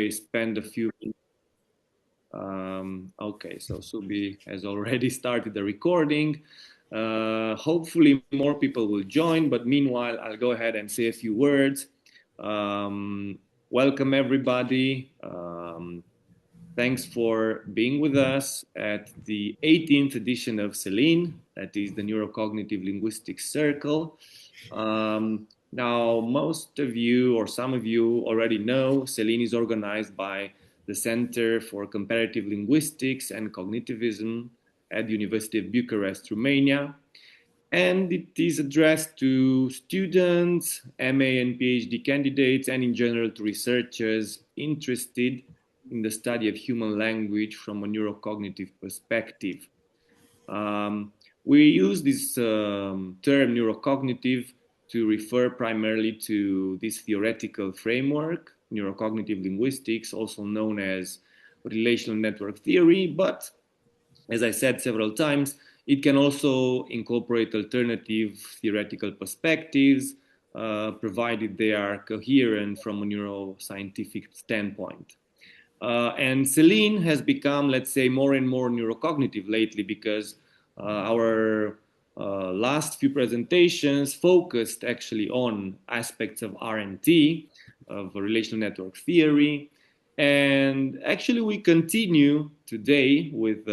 spend a few minutes. Okay, so Subi has already started the recording. Hopefully more people will join, but meanwhile, I'll go ahead and say a few words. Welcome everybody. Thanks for being with us at the 18th edition of CELINE, that is the Neurocognitive Linguistics Cercul. Now, most of you or some of you already know CELINE is organized by the Center for Comparative Linguistics and Cognitivism at the University of Bucharest, Romania. And it is addressed to students, MA and PhD candidates, and in general to researchers interested in the study of human language from a neurocognitive perspective. We use this term neurocognitive to refer primarily to this theoretical framework, neurocognitive linguistics, also known as relational network theory. But as I said several times, it can also incorporate alternative theoretical perspectives, provided they are coherent from a neuroscientific standpoint. And CELINE has become, let's say, more and more neurocognitive lately because our last few presentations focused actually on aspects of RNT, of relational network theory. And actually, we continue today with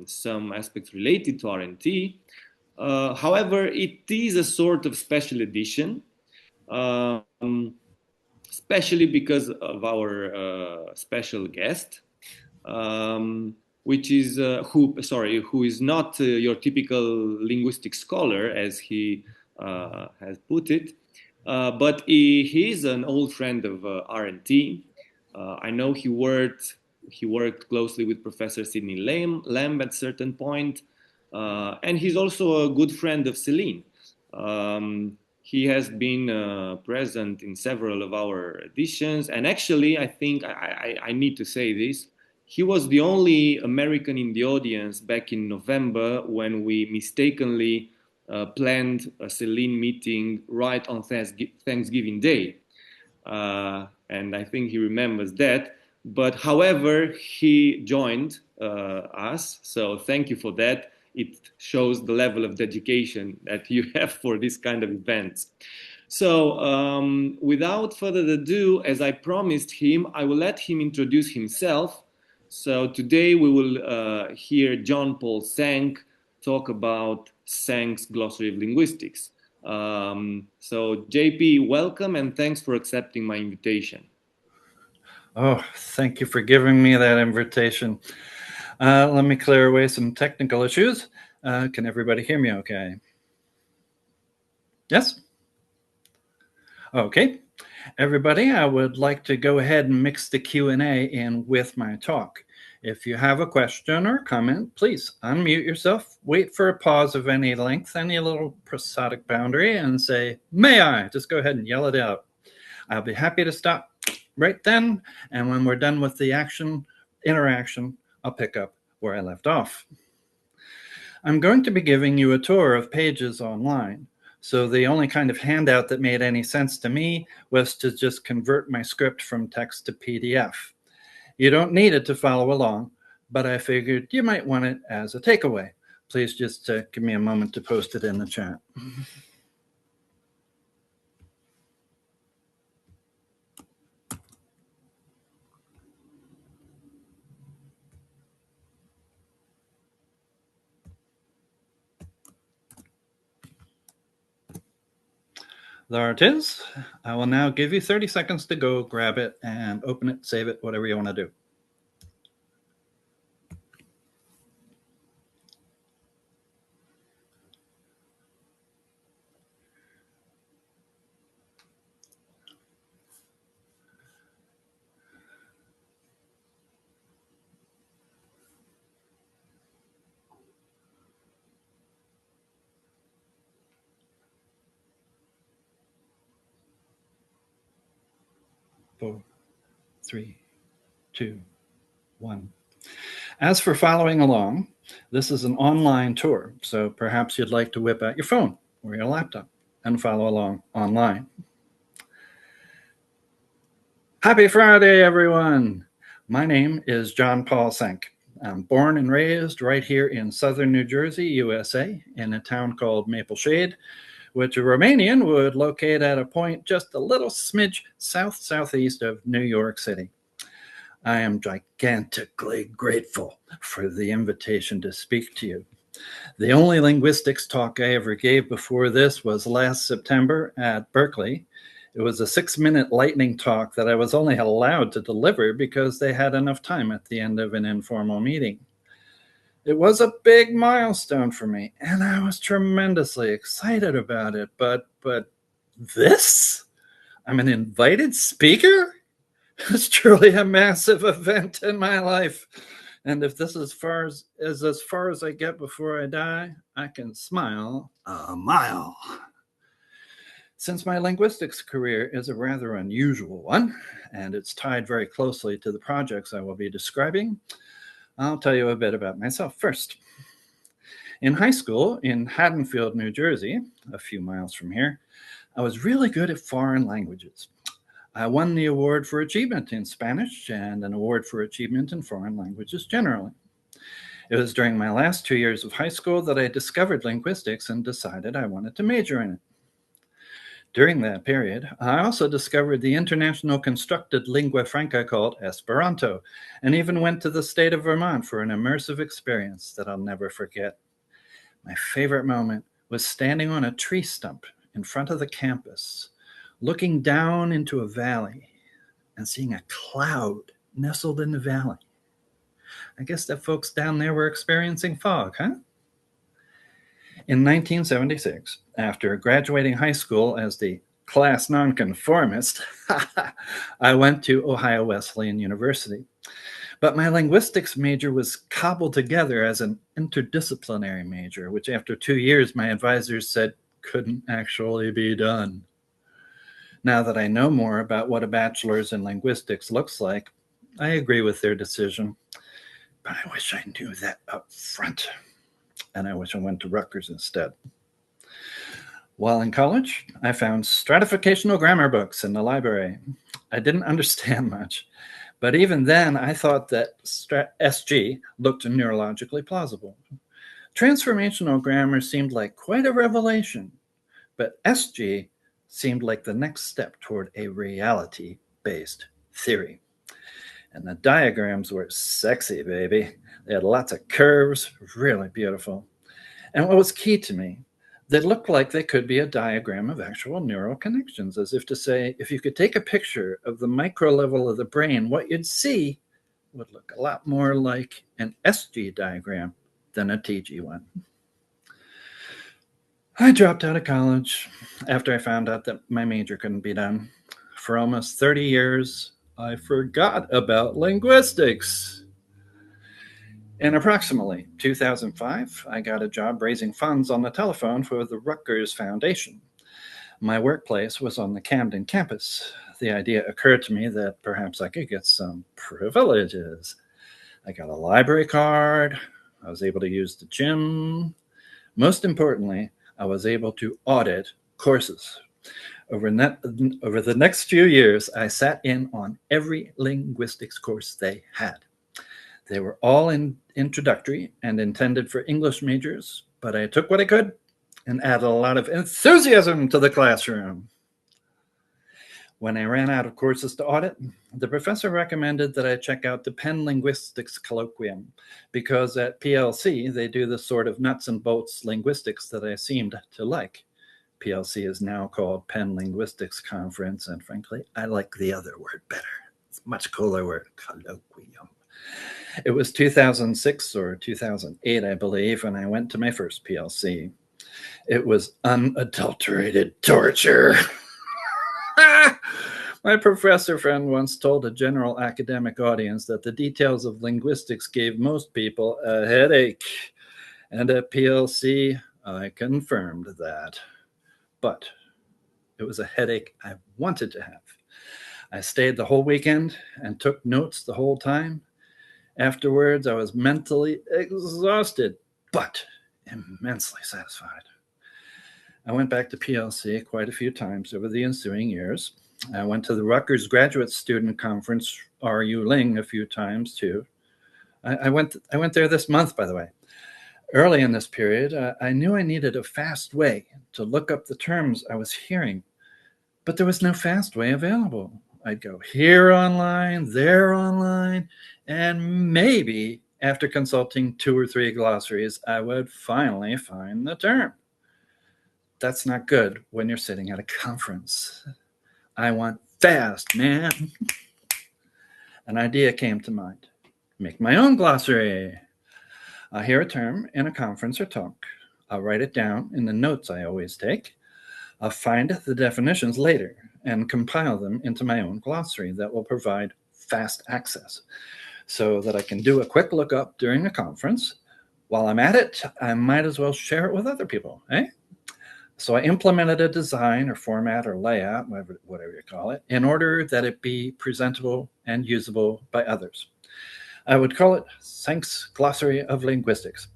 some aspects related to RNT. However, it is a sort of special edition. Especially because of our special guest, which is who is not your typical linguistic scholar, as he has put it, but he is an old friend of RNT. I know he worked closely with Professor Sidney Lamb at a certain point, and he's also a good friend of CELINE. He has been present in several of our editions, and actually, I think I need to say this. He was the only American in the audience back in November when we mistakenly planned a CELINE meeting right on Thanksgiving Day. And I think he remembers that. But however, he joined us, so thank you for that. It shows the level of dedication that you have for this kind of events. So without further ado, as I promised him, I will let him introduce himself. So today we will hear John Paul Sank talk about Sank's Glossary of Linguistics. So JP, welcome and thanks for accepting my invitation. Oh, thank you for giving me that invitation. Let me clear away some technical issues. Can everybody hear me okay? Yes? Okay. Everybody, I would like to go ahead and mix the Q&A in with my talk. If you have a question or comment, please unmute yourself, wait for a pause of any length, any little prosodic boundary, and say, may I? Just go ahead and yell it out. I'll be happy to stop right then, and when we're done with the interaction, I'll pick up where I left off. I'm going to be giving you a tour of pages online. So the only kind of handout that made any sense to me was to just convert my script from text to PDF. You don't need it to follow along, but I figured you might want it as a takeaway. Please just give me a moment to post it in the chat. There it is. I will now give you 30 seconds to go grab it and open it, save it, whatever you want to do. Four, three, two, one. As for following along, this is an online tour, so perhaps you'd like to whip out your phone or your laptop and follow along online. Happy Friday, everyone. My name is John Paul Sank. I'm born and raised right here in southern New Jersey, USA, in a town called Maple Shade, which a Romanian would locate at a point just a little smidge southeast of New York City. I am gigantically grateful for the invitation to speak to you. The only linguistics talk I ever gave before this was last September at Berkeley. It was a 6-minute lightning talk that I was only allowed to deliver because they had enough time at the end of an informal meeting. It was a big milestone for me, and I was tremendously excited about it. But this? I'm an invited speaker? It's truly a massive event in my life. And if this is as far as I get before I die, I can smile a mile. Since my linguistics career is a rather unusual one, and it's tied very closely to the projects I will be describing, I'll tell you a bit about myself first. In high school in Haddonfield, New Jersey, a few miles from here, I was really good at foreign languages. I won the award for achievement in Spanish and an award for achievement in foreign languages generally. It was during my last 2 years of high school that I discovered linguistics and decided I wanted to major in it. During that period, I also discovered the international constructed lingua franca called Esperanto, and even went to the state of Vermont for an immersive experience that I'll never forget. My favorite moment was standing on a tree stump in front of the campus, looking down into a valley and seeing a cloud nestled in the valley. I guess the folks down there were experiencing fog, huh? In 1976, after graduating high school as the class nonconformist, I went to Ohio Wesleyan University. But my linguistics major was cobbled together as an interdisciplinary major, which after 2 years my advisors said couldn't actually be done. Now that I know more about what a bachelor's in linguistics looks like, I agree with their decision. But I wish I knew that up front. And I wish I went to Rutgers instead. While in college, I found stratificational grammar books in the library. I didn't understand much, but even then I thought that SG looked neurologically plausible. Transformational grammar seemed like quite a revelation, but SG seemed like the next step toward a reality-based theory. And the diagrams were sexy, baby. They had lots of curves, really beautiful. And what was key to me, they looked like they could be a diagram of actual neural connections, as if to say, if you could take a picture of the micro level of the brain, what you'd see would look a lot more like an SG diagram than a TG one. I dropped out of college after I found out that my major couldn't be done. For almost 30 years, I forgot about linguistics. In approximately 2005, I got a job raising funds on the telephone for the Rutgers Foundation. My workplace was on the Camden campus. The idea occurred to me that perhaps I could get some privileges. I got a library card. I was able to use the gym. Most importantly, I was able to audit courses. Over the next few years, I sat in on every linguistics course they had. They were all introductory and intended for English majors, but I took what I could and added a lot of enthusiasm to the classroom. When I ran out of courses to audit, the professor recommended that I check out the Penn Linguistics Colloquium, because at PLC, they do the sort of nuts and bolts linguistics that I seemed to like. PLC is now called Penn Linguistics Conference, and frankly, I like the other word better. It's a much cooler word, colloquium. It was 2006 or 2008, I believe, when I went to my first PLC. It was unadulterated torture. My professor friend once told a general academic audience that the details of linguistics gave most people a headache. And at PLC, I confirmed that. But it was a headache I wanted to have. I stayed the whole weekend and took notes the whole time. Afterwards, I was mentally exhausted, but immensely satisfied. I went back to PLC quite a few times over the ensuing years. I went to the Rutgers Graduate Student Conference, RU Ling, a few times too. I went there this month, by the way. Early in this period, I knew I needed a fast way to look up the terms I was hearing, but there was no fast way available. I'd go here online, there online, and maybe after consulting 2 or 3 glossaries, I would finally find the term. That's not good when you're sitting at a conference. I want fast, man. An idea came to mind. Make my own glossary. I'll hear a term in a conference or talk. I'll write it down in the notes I always take. I'll find the definitions later and compile them into my own glossary that will provide fast access so that I can do a quick lookup during the conference. While I'm at it, I might as well share it with other people, eh? So I implemented a design or format or layout, whatever you call it, in order that it be presentable and usable by others. I would call it Sank's Glossary of Linguistics,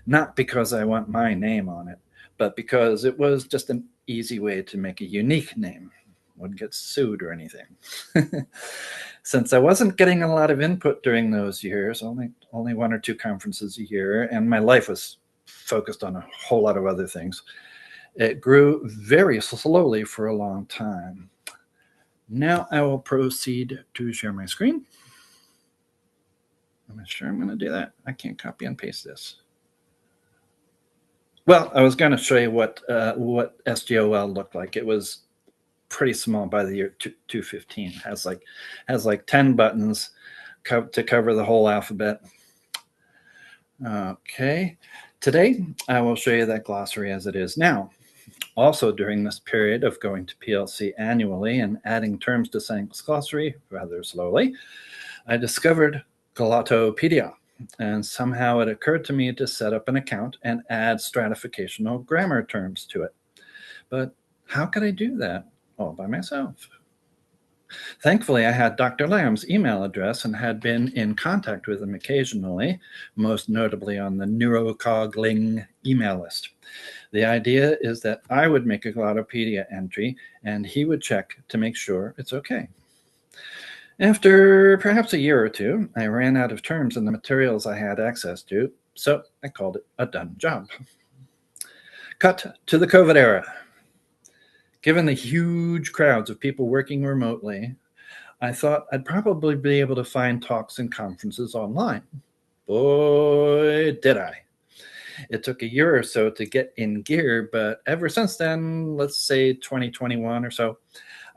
not because I want my name on it, but because it was just an easy way to make a unique name. Wouldn't get sued or anything. Since I wasn't getting a lot of input during those years, only 1 or 2 conferences a year, and my life was focused on a whole lot of other things, it grew very slowly for a long time. Now I will proceed to share my screen. I'm not sure I'm going to do that. I can't copy and paste this. Well, I was going to show you what SGOL looked like. It was pretty small by the year 2015. Has like 10 buttons to cover the whole alphabet. Okay. Today, I will show you that glossary as it is now. Also, during this period of going to PLC annually and adding terms to Sank's glossary rather slowly, I discovered Glottopedia, and somehow it occurred to me to set up an account and add stratificational grammar terms to it. But how could I do that all by myself? Thankfully, I had Dr. Lamb's email address and had been in contact with him occasionally, most notably on the Neurocognitive email list. The idea is that I would make a Glottopedia entry and he would check to make sure it's okay. After perhaps a year or 2, I ran out of terms in the materials I had access to, so I called it a done job. Cut to the COVID era. Given the huge crowds of people working remotely, I thought I'd probably be able to find talks and conferences online. Boy, did I. It took a year or so to get in gear, but ever since then, let's say 2021 or so,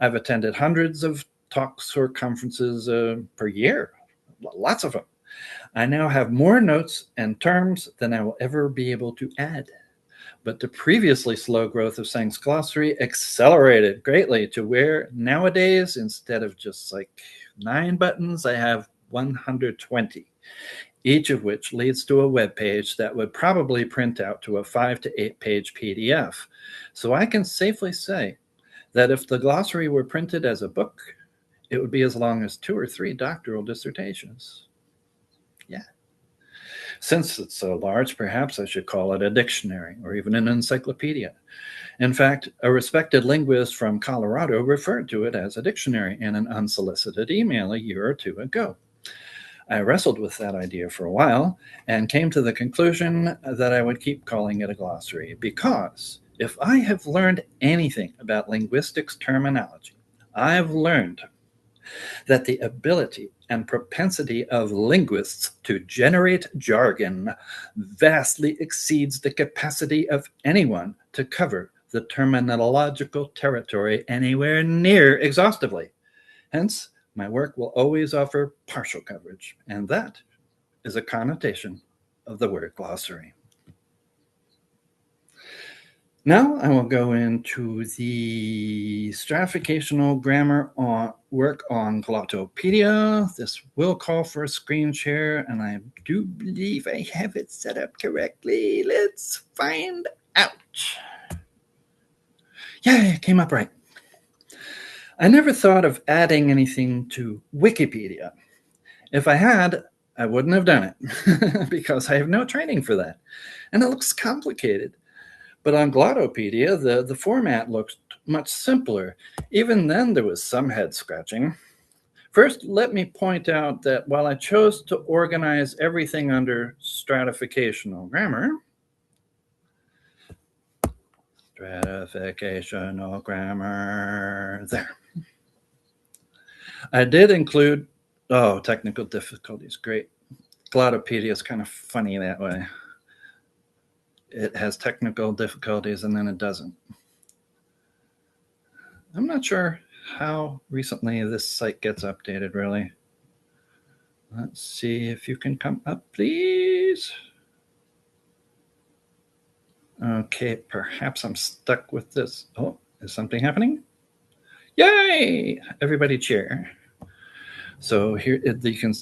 I've attended hundreds of talks or conferences per year, lots of them. I now have more notes and terms than I will ever be able to add. But the previously slow growth of Sank's glossary accelerated greatly to where nowadays, instead of just like 9 buttons, I have 120. Each of which leads to a web page that would probably print out to a 5 to 8 page PDF. So I can safely say that if the glossary were printed as a book, it would be as long as 2 or 3 doctoral dissertations. Yeah. Since it's so large, perhaps I should call it a dictionary or even an encyclopedia. In fact, a respected linguist from Colorado referred to it as a dictionary in an unsolicited email a year or 2 ago. I wrestled with that idea for a while and came to the conclusion that I would keep calling it a glossary because if I have learned anything about linguistics terminology, I've learned that the ability and propensity of linguists to generate jargon vastly exceeds the capacity of anyone to cover the terminological territory anywhere near exhaustively. Hence, my work will always offer partial coverage, and that is a connotation of the word glossary. Now I will go into the stratificational grammar work on Glottopedia. This will call for a screen share, and I do believe I have it set up correctly. Let's find out. Yeah, it came up right. I never thought of adding anything to Wikipedia. If I had, I wouldn't have done it because I have no training for that. And it looks complicated. But on Glottopedia, the format looked much simpler. Even then, there was some head scratching. First, let me point out that while I chose to organize everything under stratificational grammar, there. I did include, technical difficulties, great. Glottopedia is kind of funny that way. It has technical difficulties and then it doesn't. I'm not sure how recently this site gets updated, really. Let's see if you can come up, please. Okay, perhaps I'm stuck with this. Oh, is something happening? Yay! Everybody cheer. So here you can,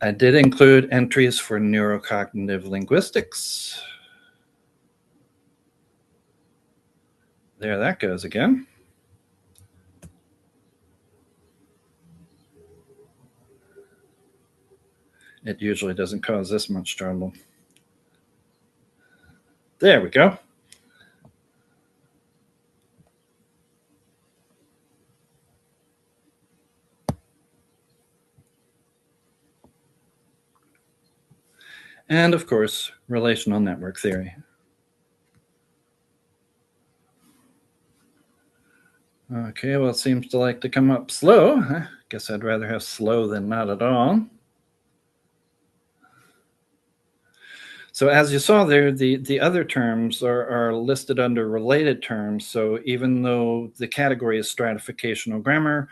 I did include entries for neurocognitive linguistics. There that goes again. It usually doesn't cause this much trouble. There we go. And of course, relational network theory. Okay, well, it seems to like to come up slow. I guess I'd rather have slow than not at all. So as you saw there, the other terms are listed under related terms. So even though the category is stratificational grammar,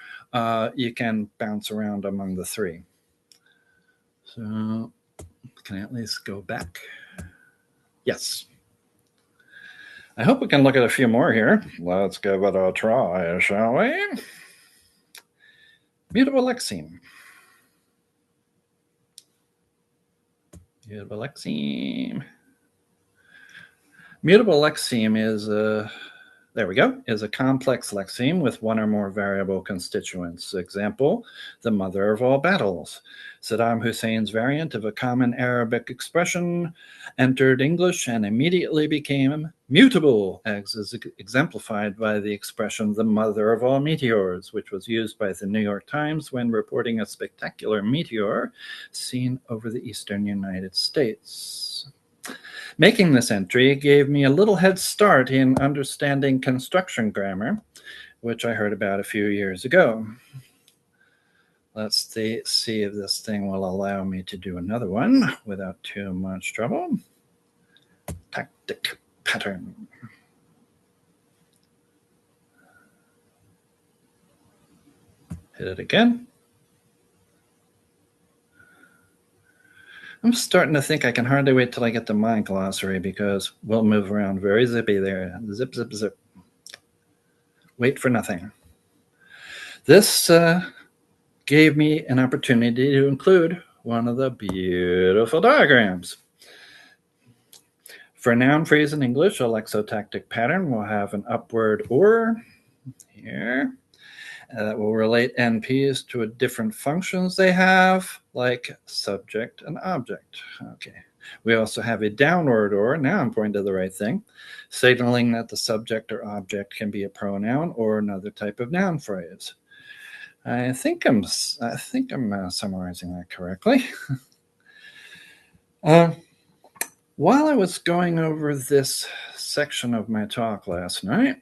you can bounce around among the three. So can I at least go back? Yes. I hope we can look at a few more here. Let's give it a try, shall we? Mutable lexeme. Mutable lexeme. Mutable lexeme is there we go, is a complex lexeme with one or more variable constituents. Example, the mother of all battles. Saddam Hussein's variant of a common Arabic expression entered English and immediately became mutable, as is exemplified by the expression the mother of all meteors, which was used by the New York Times when reporting a spectacular meteor seen over the eastern United States. Making this entry gave me a little head start in understanding construction grammar, which I heard about a few years ago. Let's see if this thing will allow me to do another one without too much trouble. Tactic pattern. Hit it again. I'm starting to think I can hardly wait till I get to my glossary because we'll move around very zippy there. Zip, zip, zip. Wait for nothing. This gave me an opportunity to include one of the beautiful diagrams. For a noun phrase in English, a lexotactic pattern will have an upward or here that will relate NPs to different functions they have, like subject and object. Okay. We also have a downward or, now I'm pointing to the right thing, signaling that the subject or object can be a pronoun or another type of noun phrase. I think I'm summarizing that correctly. While I was going over this section of my talk last night,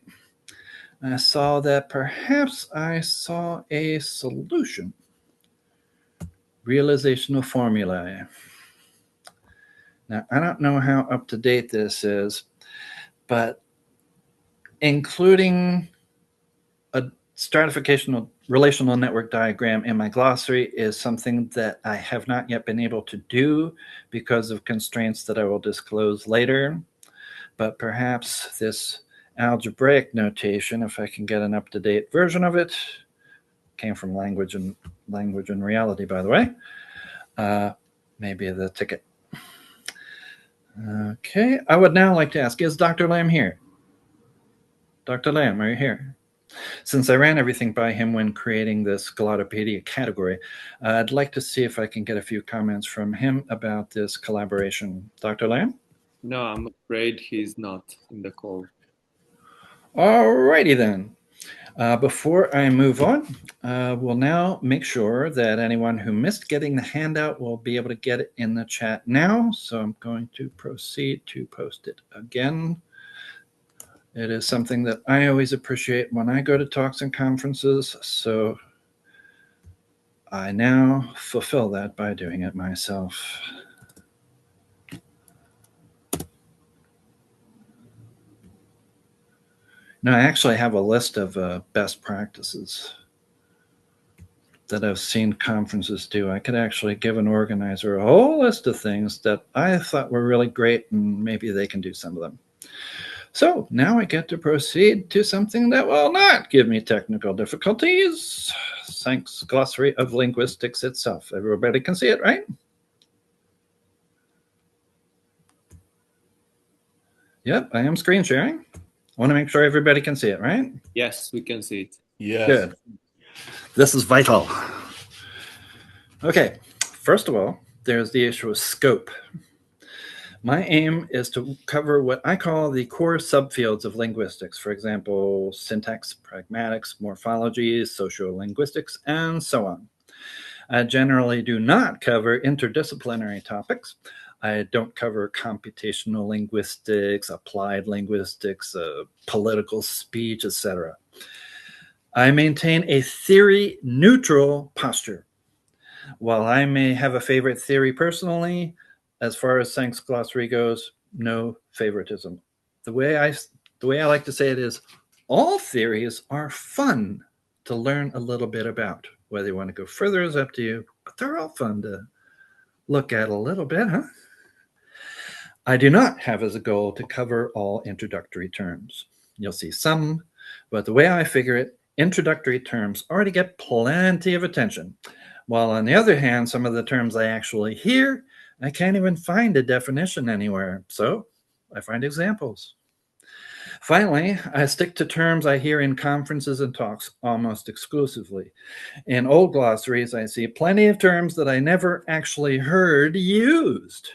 I saw that perhaps I saw a solution. Realizational formulae. Now, I don't know how up to date this is, but including a stratificational relational network diagram in my glossary is something that I have not yet been able to do because of constraints that I will disclose later. But perhaps this algebraic notation, if I can get an up-to-date version of it, came from Language and Reality, by the way, maybe the ticket. Okay, I would now like to ask, is Dr. Lamb here? Dr. Lamb, are you here? Since I ran everything by him when creating this Glottopedia category, I'd like to see if I can get a few comments from him about this collaboration. Dr. Lamb? No, I'm afraid he's not in the call. Alrighty then. Before I move on, we'll now make sure that anyone who missed getting the handout will be able to get it in the chat now. So I'm going to proceed to post it again. It is something that I always appreciate when I go to talks and conferences. So I now fulfill that by doing it myself. Now, I actually have a list of best practices that I've seen conferences do. I could actually give an organizer a whole list of things that I thought were really great, and maybe they can do some of them. So now I get to proceed to something that will not give me technical difficulties. Sank's Glossary of Linguistics itself. Everybody can see it, right? Yep, I am screen sharing. I want to make sure everybody can see it, right? Yes, we can see it. Yes. Good. This is vital. Okay, first of all, there's the issue of scope. My aim is to cover what I call the core subfields of linguistics, for example, syntax, pragmatics, morphology, sociolinguistics, and so on. I generally do not cover interdisciplinary topics. I don't cover computational linguistics, applied linguistics, political speech, etc. I maintain a theory-neutral posture. While I may have a favorite theory personally, as far as Sank's Glossary goes, no favoritism. The way I like to say it is, all theories are fun to learn a little bit about. Whether you want to go further is up to you, but they're all fun to look at a little bit, huh? I do not have as a goal to cover all introductory terms. You'll see some, but the way I figure it, introductory terms already get plenty of attention. While on the other hand, some of the terms I actually hear, I can't even find a definition anywhere. So I find examples. Finally, I stick to terms I hear in conferences and talks almost exclusively. In old glossaries, I see plenty of terms that I never actually heard used.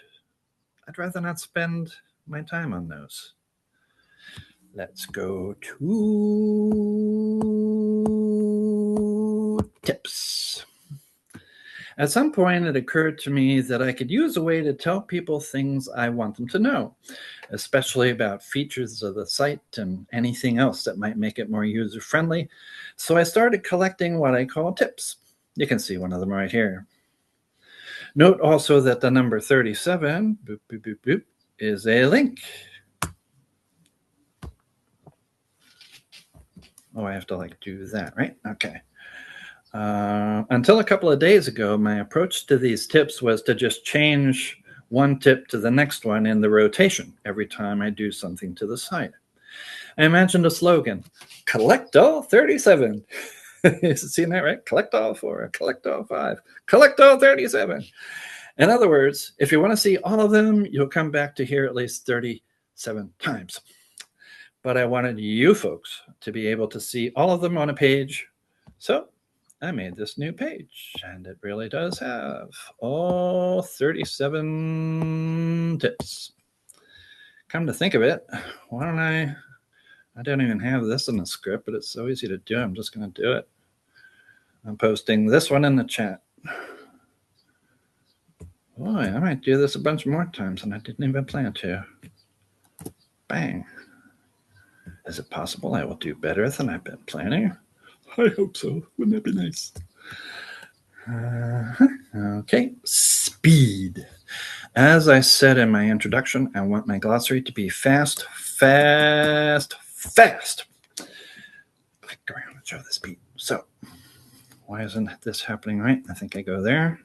I'd rather not spend my time on those. Let's go to tips. At some point, it occurred to me that I could use a way to tell people things I want them to know, especially about features of the site and anything else that might make it more user-friendly. So I started collecting what I call tips. You can see one of them right here. Note also that the number 37, boop, boop, boop, boop, is a link. Oh, I have to do that, right? Okay. Until a couple of days ago, my approach to these tips was to just change one tip to the next one in the rotation every time I do something to the site. I imagined a slogan, collect all 37. You've seen that, right? Collect all 4, collect all 5, collect all 37. In other words, if you want to see all of them, you'll come back to here at least 37 times. But I wanted you folks to be able to see all of them on a page. So I made this new page, and it really does have all 37 tips. Come to think of it, why don't I don't even have this in the script, but it's so easy to do. I'm just going to do it. I'm posting this one in the chat. Boy, I might do this a bunch more times, and I didn't even plan to. Bang. Is it possible I will do better than I've been planning? I hope so. Wouldn't that be nice? Okay, speed. As I said in my introduction, I want my glossary to be fast, fast, fast. Click around and show the speed. So, why isn't this happening right? I think I go there.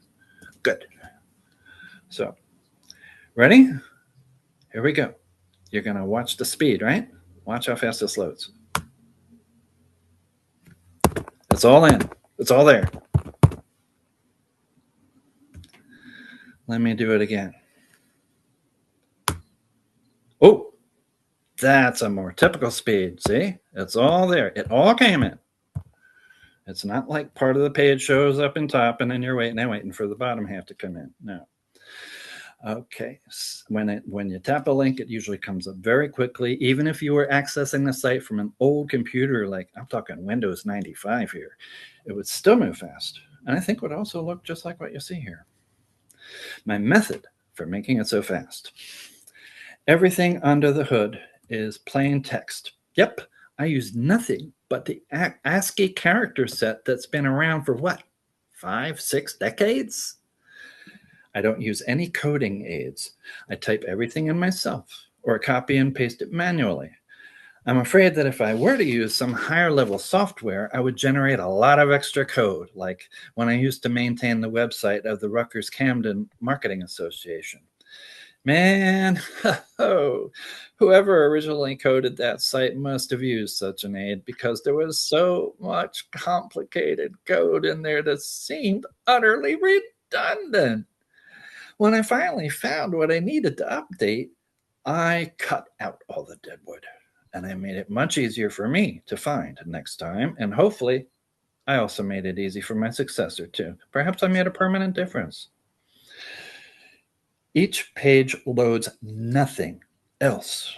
Good. So, ready? Here we go. You're going to watch the speed, right? Watch how fast this loads. It's all in. It's all there. Let me do it again. Oh, that's a more typical speed. See? It's all there. It all came in. It's not like part of the page shows up in top and then you're waiting and waiting for the bottom half to come in. No. Okay, when you tap a link, it usually comes up very quickly. Even if you were accessing the site from an old computer, like I'm talking Windows 95 here, it would still move fast. And I think would also look just like what you see here. My method for making it so fast. Everything under the hood is plain text. Yep, I use nothing but the ASCII character set that's been around for what, 5, 6 decades? I don't use any coding aids. I type everything in myself or copy and paste it manually. I'm afraid that if I were to use some higher level software, I would generate a lot of extra code, like when I used to maintain the website of the Rutgers Camden Marketing Association. Man, whoever originally coded that site must have used such an aid, because there was so much complicated code in there that seemed utterly redundant. When I finally found what I needed to update, I cut out all the deadwood, and I made it much easier for me to find next time. And hopefully, I also made it easy for my successor too. Perhaps I made a permanent difference. Each page loads nothing else.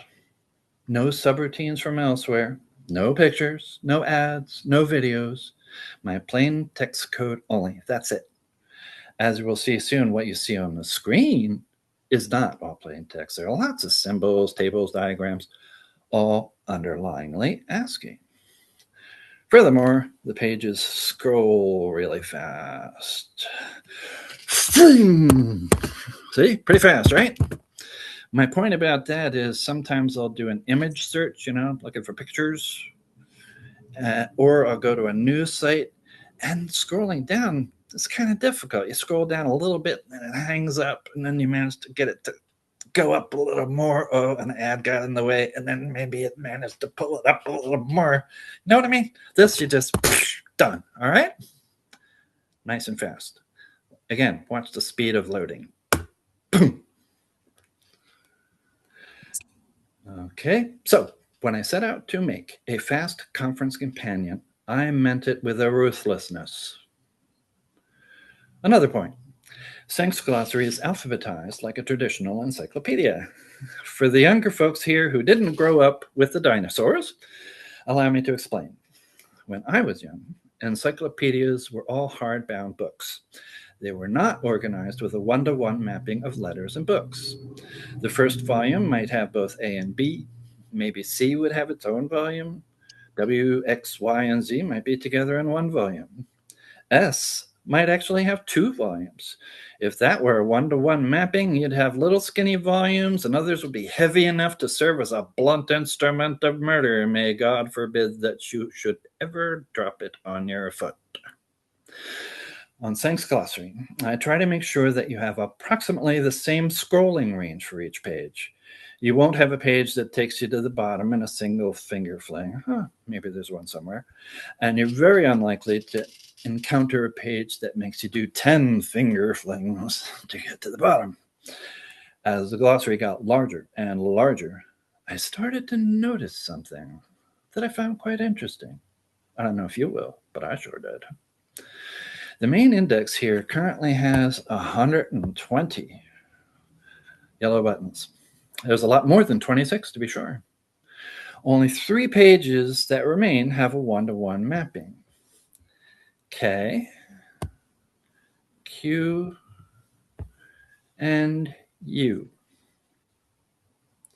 No subroutines from elsewhere, no pictures, no ads, no videos. My plain text code only. That's it. As we'll see soon, what you see on the screen is not all plain text. There are lots of symbols, tables, diagrams, all underlyingly ASCII. Furthermore, the pages scroll really fast. See? Pretty fast, right? My point about that is sometimes I'll do an image search, looking for pictures, or I'll go to a news site, and scrolling down, it's kind of difficult. You scroll down a little bit and it hangs up, and then you manage to get it to go up a little more. Oh, an ad got in the way, and then maybe it managed to pull it up a little more. You know what I mean? This, you just done. All right? Nice and fast. Again, watch the speed of loading. Boom. Okay, so when I set out to make a fast conference companion, I meant it with a ruthlessness. Another point. Sank's glossary is alphabetized like a traditional encyclopedia. For the younger folks here who didn't grow up with the dinosaurs, allow me to explain. When I was young, encyclopedias were all hardbound books. They were not organized with a one-to-one mapping of letters and books. The first volume might have both A and B. Maybe C would have its own volume. W, X, Y, and Z might be together in one volume. S might actually have 2 volumes. If that were a one-to-one mapping, you'd have little skinny volumes, and others would be heavy enough to serve as a blunt instrument of murder. May God forbid that you should ever drop it on your foot. On Sank's glossary, I try to make sure that you have approximately the same scrolling range for each page. You won't have a page that takes you to the bottom in a single finger fling. Maybe there's one somewhere. And you're very unlikely to encounter a page that makes you do 10 finger flings to get to the bottom. As the glossary got larger and larger, I started to notice something that I found quite interesting. I don't know if you will, but I sure did. The main index here currently has 120 yellow buttons. There's a lot more than 26, to be sure. Only 3 pages that remain have a one-to-one mapping. K, Q, and U.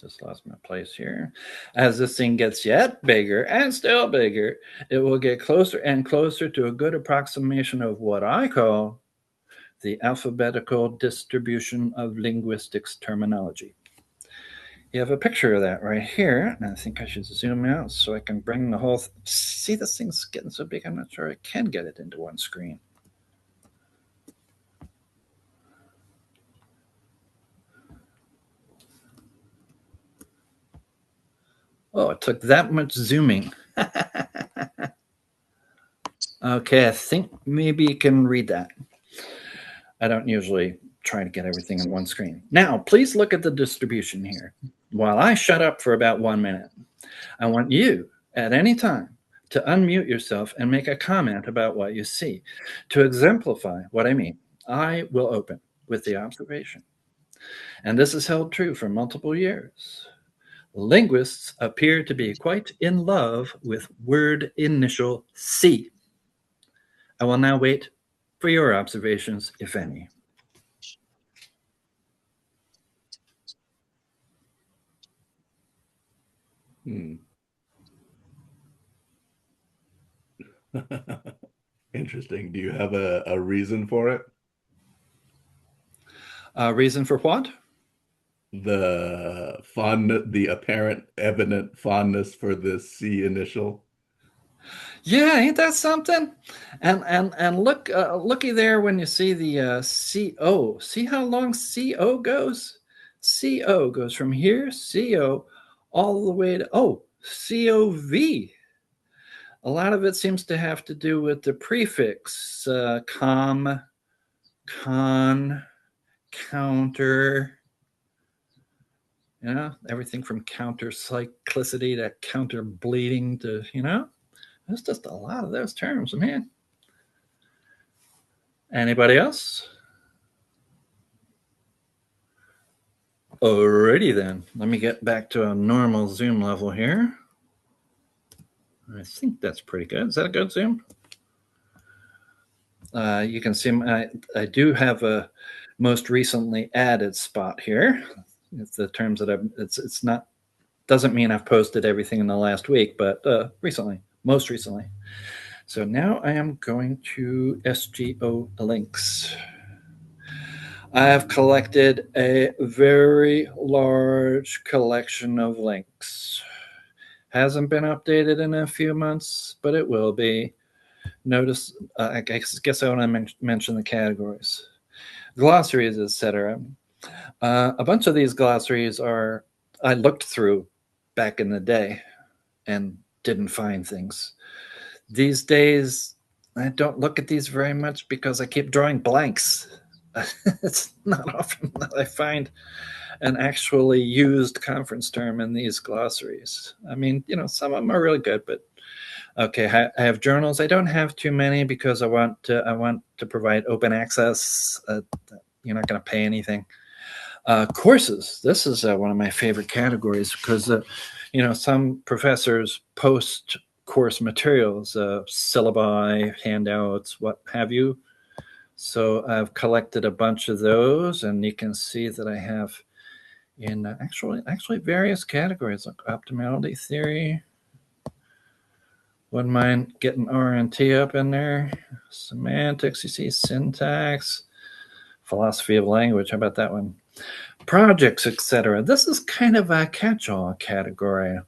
Just lost my place here. As this thing gets yet bigger and still bigger, it will get closer and closer to a good approximation of what I call the alphabetical distribution of linguistics terminology. You have a picture of that right here, and I think I should zoom out so I can bring the whole see, this thing's getting so big, I'm not sure I can get it into one screen. Oh, it took that much zooming. Okay, I think maybe you can read that. I don't usually try to get everything in one screen. Now, please look at the distribution here. While I shut up for about 1 minute, I want you at any time to unmute yourself and make a comment about what you see. To exemplify what I mean, I will open with the observation. and this is held true for multiple years. Linguists appear to be quite in love with word initial C. I will now wait for your observations, if any. Interesting. Do you have a reason for it? Reason for what? The apparent evident fondness for this C initial. Yeah, ain't that something? And look, looky there when you see the CO. See how long CO goes? CO goes from here, CO, all the way to COV. A lot of it seems to have to do with the prefix com, con, counter. You know, everything from counter cyclicity to counter bleeding to, you know, there's just a lot of those terms, man. Anybody else? Alrighty then. Let me get back to a normal zoom level here. I think that's pretty good. Is that a good zoom? You can see I do have a most recently added spot here. It's the terms that it's not, doesn't mean I've posted everything in the last week, but most recently. So now I am going to SGO links. I have collected a very large collection of links. Hasn't been updated in a few months, but it will be. Notice, I guess I want to mention the categories. Glossaries, etc. A bunch of these glossaries I looked through back in the day and didn't find things. These days, I don't look at these very much because I keep drawing blanks. It's not often that I find an actually used conference term in these glossaries. I mean, you know, some of them are really good, but okay, I have journals. I don't have too many because I want to provide open access. You're not going to pay anything. Courses. This is one of my favorite categories because, you know, some professors post course materials, syllabi, handouts, what have you. So I've collected a bunch of those, and you can see that I have in actually various categories like optimality theory. Wouldn't mind getting RNT up in there. Semantics, you see syntax, philosophy of language. How about that one? Projects, etc. This is kind of a catch-all category.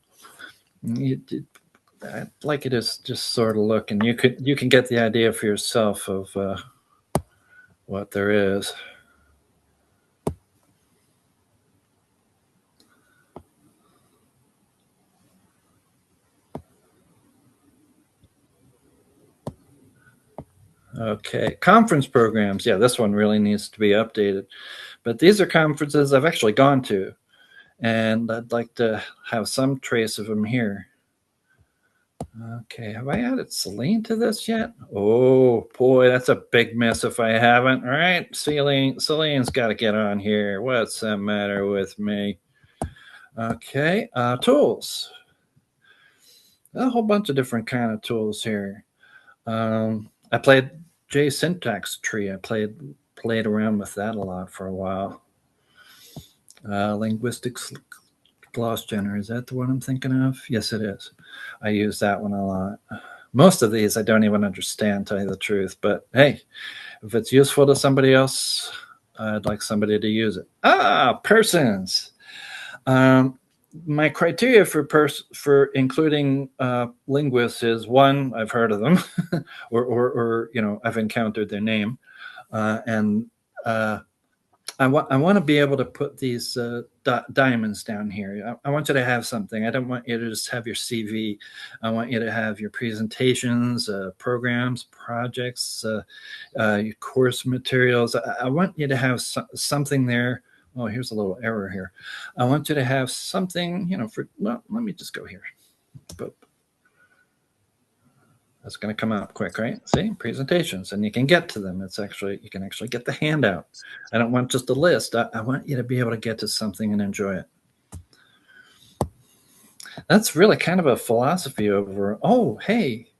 I'd like you to just sort of look, and you can get the idea for yourself of what there is. Okay, conference programs. Yeah, this one really needs to be updated. But these are conferences I've actually gone to, and I'd like to have some trace of them here. Okay, have I added CELINE to this yet? Oh boy, that's a big miss if I haven't. All right, CELINE's got to get on here. What's the matter with me? Okay, tools. A whole bunch of different kind of tools here. I played J syntax tree. I played around with that a lot for a while. Linguistics gloss generator, is that the one I'm thinking of? Yes, it is. I use that one a lot. Most of these I don't even understand, to tell you the truth, but hey, if it's useful to somebody else, I'd like somebody to use it. Persons. My criteria for including linguists is, one, I've heard of them, or you know, I've encountered their name, and I want to be able to put these diamonds down here. I want you to have something. I don't want you to just have your CV. I want you to have your presentations, programs, projects, your course materials. I want you to have something there. Oh, here's a little error here. I want you to have something, you know, well, let me just go here. Boop. That's going to come up quick, right? See, presentations, and you can get to them. You can actually get the handout. I don't want just a list. I want you to be able to get to something and enjoy it. That's really kind of a philosophy over, oh, hey,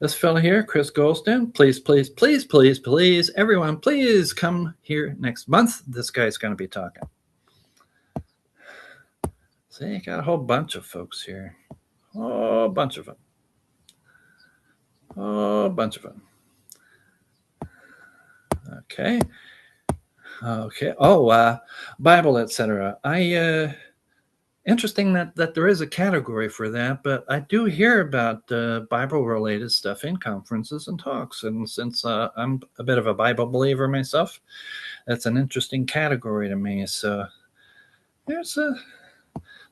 this fellow here, Chris Goldston, please, please, please, please, please, everyone, please come here next month. This guy's going to be talking. See, you got a whole bunch of folks here. Oh, bunch of them. Oh, bunch of them. Okay. Okay. Oh, Bible, etc. Interesting that there is a category for that, but I do hear about Bible-related stuff in conferences and talks. And since I'm a bit of a Bible believer myself, that's an interesting category to me. So there's a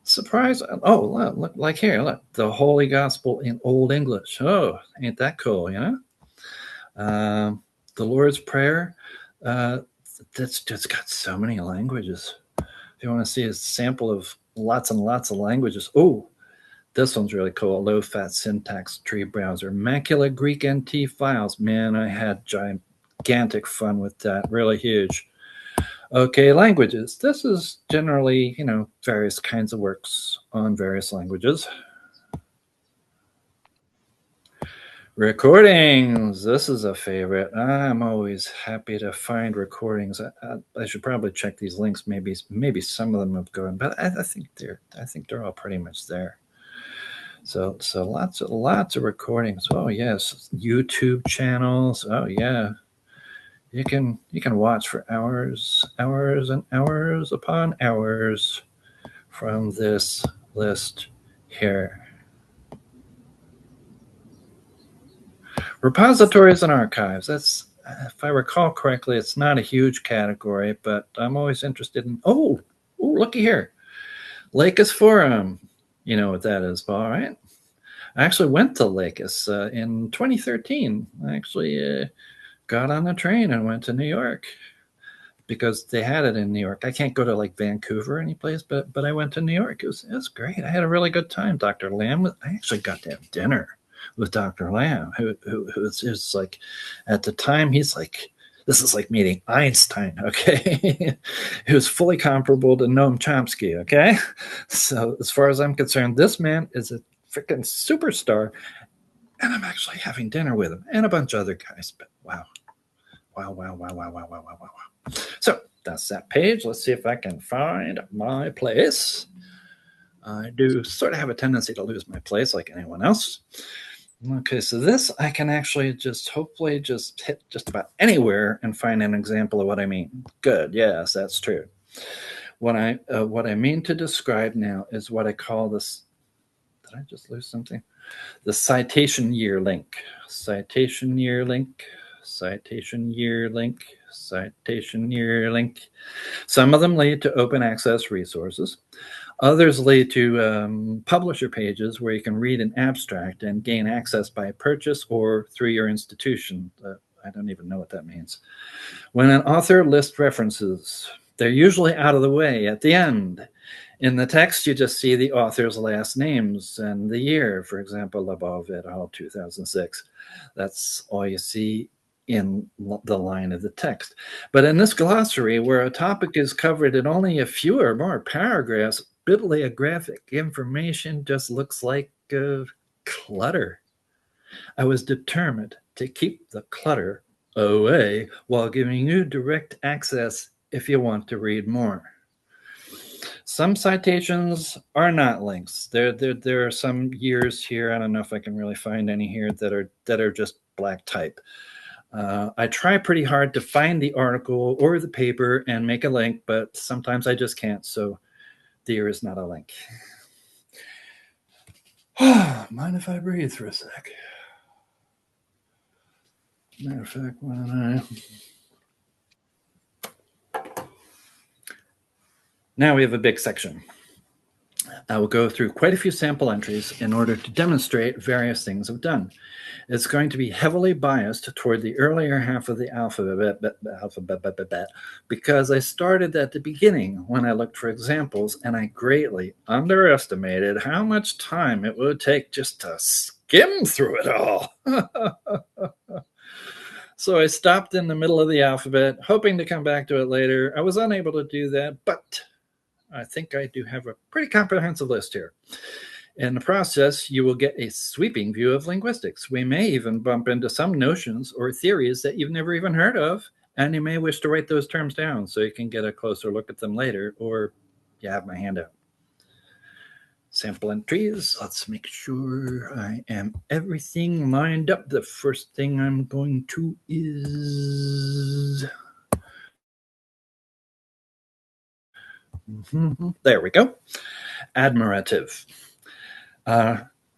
surprise. Oh, look, like here, look, the Holy Gospel in Old English. Oh, ain't that cool, you know? The Lord's Prayer, that's just got so many languages. If you want to see a sample of lots and lots of languages, oh, this one's really cool. Low-fat syntax tree browser, Macula Greek NT files. Man, I had gigantic fun with that, really huge. Okay, languages. This is generally, you know, various kinds of works on various languages. Recordings. This is a favorite. I'm always happy to find recordings. I should probably check these links. Maybe some of them have gone, but I think they're all pretty much there. So lots of recordings. Oh yes, YouTube channels. Oh yeah, you can watch for hours and hours upon hours from this list here. Repositories and archives. That's, if I recall correctly, it's not a huge category, but I'm always interested in, oh, looky here. Lacus Forum. You know what that is, Paul, right? I actually went to Lacus in 2013. I actually got on the train and went to New York because they had it in New York. I can't go to like Vancouver or any place, but I went to New York. It was great. I had a really good time. Dr. Lamb, I actually got to have dinner with Dr. Lamb, who is like, at the time, he's like, this is like meeting Einstein, okay? He was fully comparable to Noam Chomsky, okay? So as far as I'm concerned, this man is a freaking superstar, and I'm actually having dinner with him and a bunch of other guys, but wow. So that's that page. Let's see if I can find my place. I do sort of have a tendency to lose my place like anyone else. Okay, so this I can actually hopefully just hit just about anywhere and find an example of what I mean. Good, yes, that's true. What I mean to describe now is what I call this. Did I just lose something? The citation year link. Citation year link. Citation year link. Citation year link. Some of them lead to open access resources. Others lead to publisher pages where you can read an abstract and gain access by purchase or through your institution. I don't even know what that means. When an author lists references, they're usually out of the way at the end. In the text, you just see the author's last names and the year, for example, Labov et al. 2006. That's all you see in the line of the text. But in this glossary, where a topic is covered in only a few or more paragraphs, bibliographic information just looks like clutter. I was determined to keep the clutter away while giving you direct access if you want to read more. Some citations are not links. There are some years here. I don't know if I can really find any here that are just black type. I try pretty hard to find the article or the paper and make a link, but sometimes I just can't. So there is not a link. Mind if I breathe for a sec? Matter of fact, why don't I? Now we have a big section. I will go through quite a few sample entries in order to demonstrate various things I've done. It's going to be heavily biased toward the earlier half of the alphabet because I started at the beginning when I looked for examples, and I greatly underestimated how much time it would take just to skim through it all. So I stopped in the middle of the alphabet, hoping to come back to it later. I was unable to do that, but I think I do have a pretty comprehensive list here. In the process, you will get a sweeping view of linguistics. We may even bump into some notions or theories that you've never even heard of, and you may wish to write those terms down so you can get a closer look at them later, or you have my handout. Sample entries. Let's make sure I am everything lined up. The first thing I'm going to is... There we go. Admirative.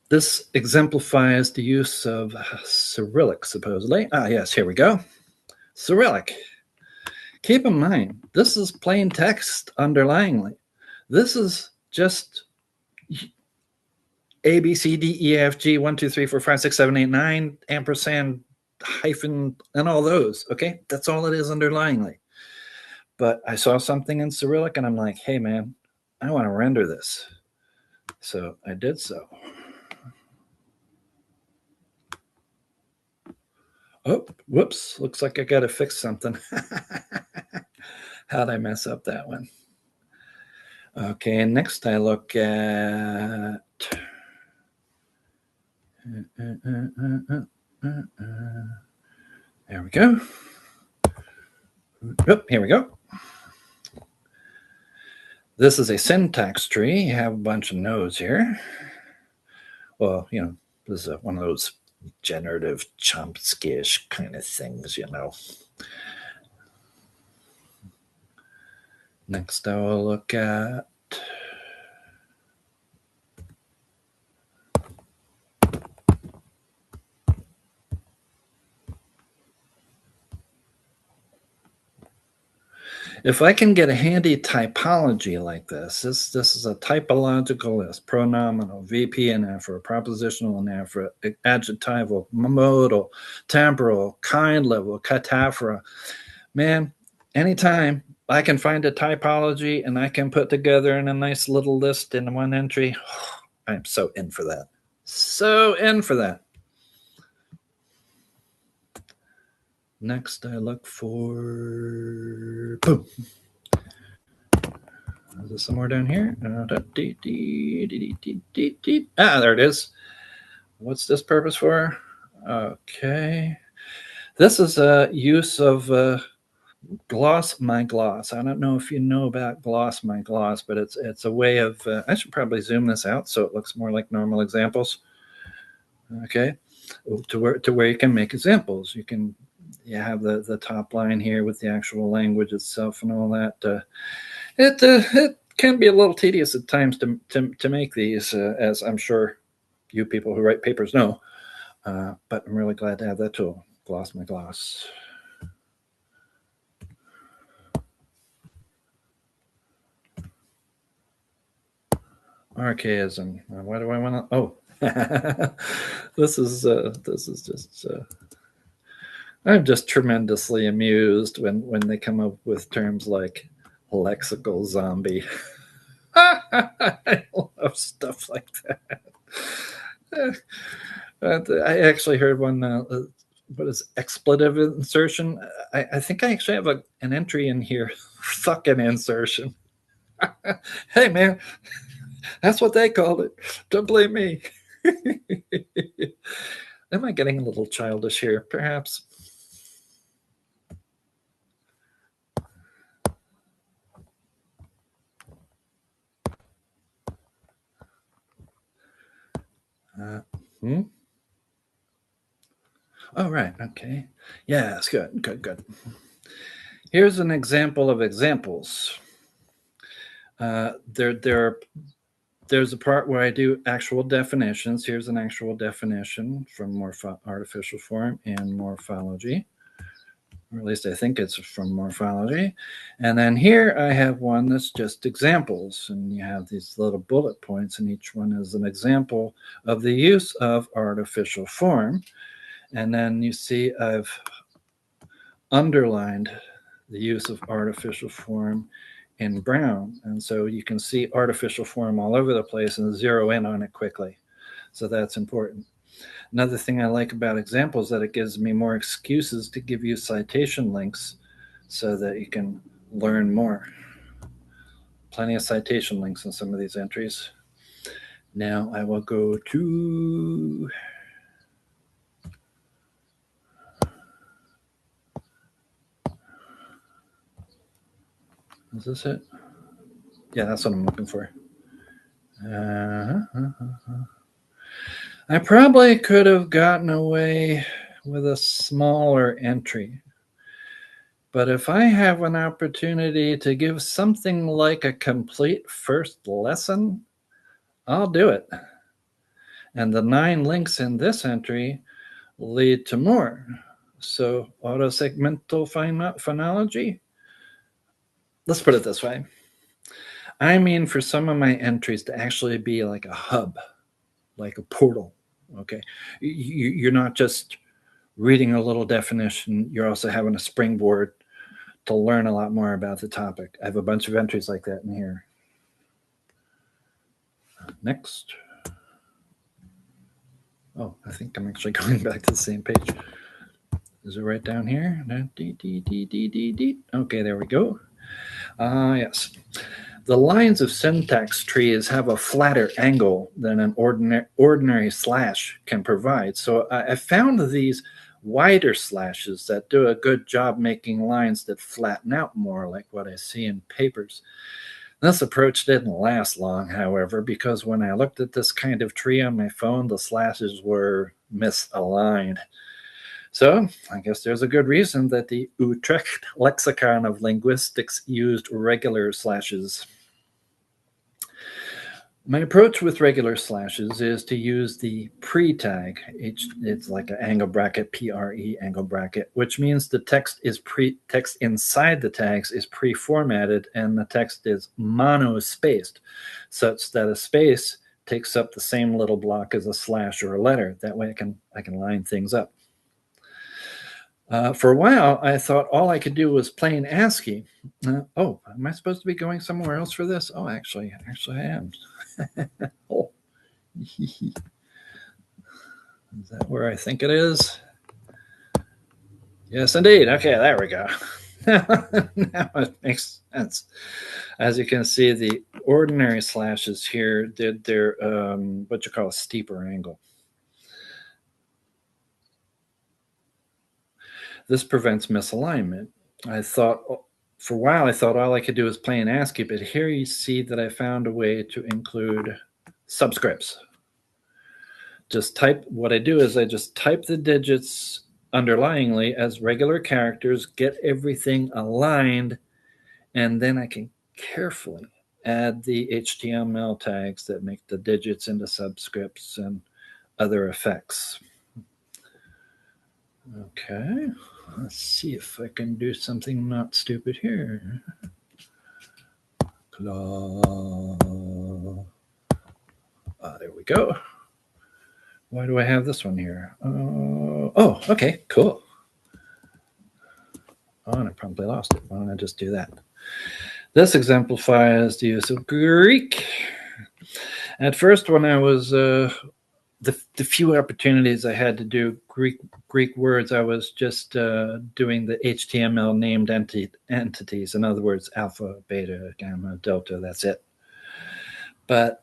This exemplifies the use of Cyrillic, supposedly. Yes, here we go. Cyrillic. Keep in mind, this is plain text underlyingly. This is just A, B, C, D, E, F, G, 1, 2, 3, 4, 5, 6, 7, 8, 9, ampersand, hyphen, and all those. Okay, that's all it is underlyingly. But I saw something in Cyrillic, and I'm like, hey, man, I want to render this. So I did so. Oh, whoops. Looks like I got to fix something. How'd I mess up that one? Okay, next I look at... There we go. Oh, here we go. This is a syntax tree. You have a bunch of nodes here. Well, you know, this is one of those generative Chomsky-ish kind of things, you know. Next I will look at... If I can get a handy typology like this is a typological list: pronominal, VP and anaphora, propositional and anaphora, adjectival, modal, temporal, kind level, cataphora. Man, anytime I can find a typology and I can put together in a nice little list in one entry, I'm so in for that. So in for that. Next, I look for... Boom. Is there somewhere down here? There it is. What's this purpose for? Okay. This is a use of gloss my gloss. I don't know if you know about gloss my gloss, but it's a way of... I should probably zoom this out so it looks more like normal examples. Okay. To where you can make examples. You have the top line here with the actual language itself and all that. It can be a little tedious at times to make these, as I'm sure you people who write papers know. But I'm really glad to have that tool. Gloss my gloss. Archaism. Why do I want to? Oh, this is just. I'm just tremendously amused when they come up with terms like lexical zombie. I love stuff like that. I actually heard one. What is expletive insertion? I think I actually have an entry in here. Fucking insertion. Hey man, that's what they called it. Don't blame me. Am I getting a little childish here? Perhaps. Oh, right. Okay. Yeah, that's good. Good. Here's an example of examples. There's a part where I do actual definitions. Here's an actual definition from artificial form and morphology. Or at least I think it's from morphology. And then here I have one that's just examples. And you have these little bullet points, and each one is an example of the use of artificial form. And then you see I've underlined the use of artificial form in brown. And so you can see artificial form all over the place and zero in on it quickly. So that's important. Another thing I like about examples is that it gives me more excuses to give you citation links so that you can learn more. Plenty of citation links in some of these entries. Now I will go to is this it? Yeah, that's what I'm looking for. I probably could have gotten away with a smaller entry. But if I have an opportunity to give something like a complete first lesson, I'll do it. And the 9 links in this entry lead to more. So autosegmental phonology, let's put it this way. I mean, for some of my entries to actually be like a hub, like a portal, okay? You're not just reading a little definition, you're also having a springboard to learn a lot more about the topic. I have a bunch of entries like that in here. Next. Oh, I think I'm actually going back to the same page. Is it right down here? Okay, there we go. Yes. The lines of syntax trees have a flatter angle than an ordinary slash can provide. So I found these wider slashes that do a good job making lines that flatten out more, like what I see in papers. This approach didn't last long, however, because when I looked at this kind of tree on my phone, the slashes were misaligned. So I guess there's a good reason that the Utrecht lexicon of linguistics used regular slashes. My approach with regular slashes is to use the pre-tag. It's like an angle bracket, PRE angle bracket, which means the text inside the tags is pre-formatted and the text is mono-spaced, such that a space takes up the same little block as a slash or a letter. That way I can line things up. For a while, I thought all I could do was plain ASCII. Oh, am I supposed to be going somewhere else for this? Oh, actually I am. Oh. Is that where I think it is? Yes, indeed. Okay, there we go. Now it makes sense. As you can see, the ordinary slashes here did their what you call a steeper angle. This prevents misalignment. For a while I thought all I could do was plain ASCII, but here you see that I found a way to include subscripts. What I do is I just type the digits underlyingly as regular characters, get everything aligned, and then I can carefully add the HTML tags that make the digits into subscripts and other effects. Okay, let's see if I can do something not stupid here. There we go. Why do I have this one here? Oh, okay, cool. Oh, and I probably lost it. Why don't I just do that? This exemplifies the use of Greek. At first, when I was the few opportunities I had to do Greek words, I was just doing the HTML named entities. In other words, alpha, beta, gamma, delta. That's it. But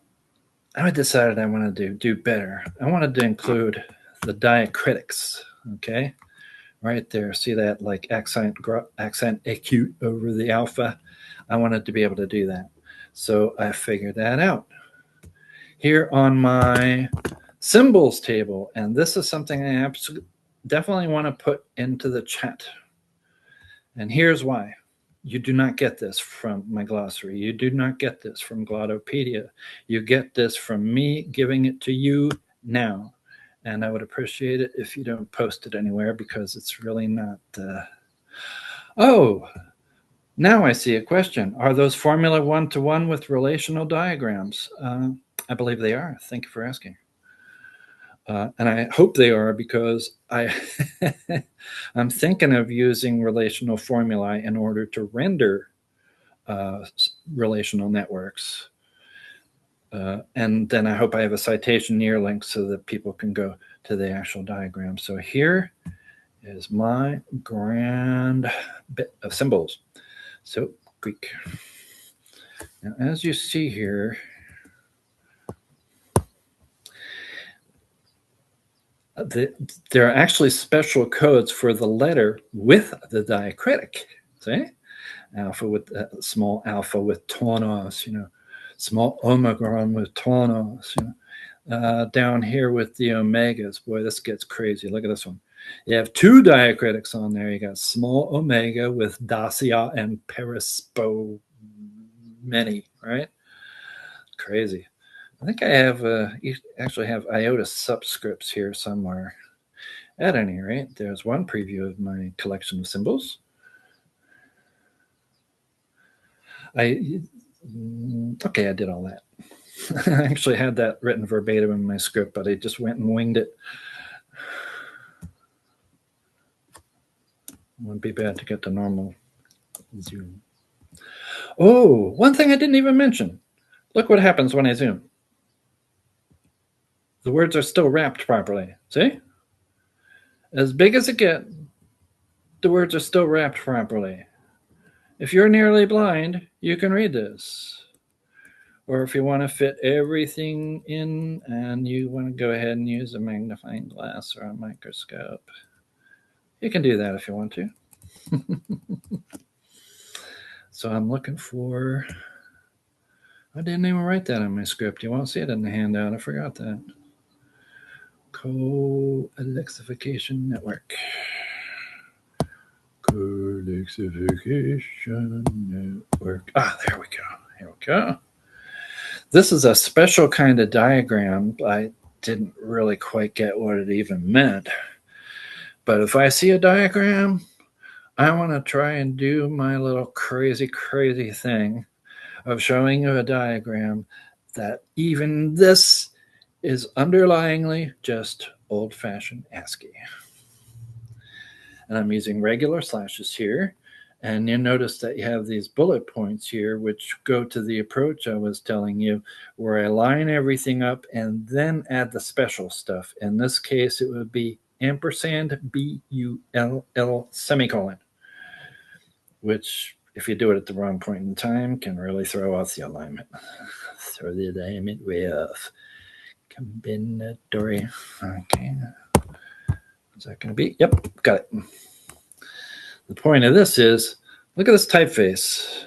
I decided I wanted to do better. I wanted to include the diacritics. Okay, right there. See that like accent acute over the alpha? I wanted to be able to do that. So I figured that out. Here on my symbols table, and this is something I definitely want to put into the chat. And here's why. You do not get this from my glossary. You do not get this from Glottopedia. You get this from me giving it to you now. And I would appreciate it if you don't post it anywhere because it's really not... Oh, now I see a question. Are those formula one-to-one with relational diagrams? I believe they are. Thank you for asking. And I hope they are because I'm thinking of using relational formulae in order to render relational networks. And then I hope I have a citation near link so that people can go to the actual diagram. So here is my grand bit of symbols. So Greek. Now, as you see here, there are actually special codes for the letter with the diacritic. See? Alpha with small alpha with tonos, small omicron with tonos, down here with the omegas. Boy, this gets crazy. Look at this one. You have two diacritics on there. You got small omega with dacia and perispo many, right? Crazy. I think I have, you actually have iota subscripts here somewhere. At any rate, there's one preview of my collection of symbols. Okay, I did all that. I actually had that written verbatim in my script, but I just went and winged it. Wouldn't be bad to get the normal zoom. Oh, one thing I didn't even mention. Look what happens when I zoom. The words are still wrapped properly. See? As big as it gets, the words are still wrapped properly. If you're nearly blind, you can read this. Or if you want to fit everything in and you want to go ahead and use a magnifying glass or a microscope, you can do that if you want to. So I'm looking for, I didn't even write that in my script. You won't see it in the handout. I forgot that. Co-alexification network. Co-alexification network. Ah, there we go. Here we go. This is a special kind of diagram. I didn't really quite get what it even meant. But if I see a diagram, I want to try and do my little crazy thing of showing you a diagram that even this is underlyingly just old-fashioned ASCII. And I'm using regular slashes here. And you notice that you have these bullet points here, which go to the approach I was telling you, where I line everything up and then add the special stuff. In this case, it would be ampersand BULL semicolon, which, if you do it at the wrong point in time, can really throw off the alignment. Throw the alignment way off. Combinatory. Okay. Is that going to be? Yep, got it. The point of this is, look at this typeface.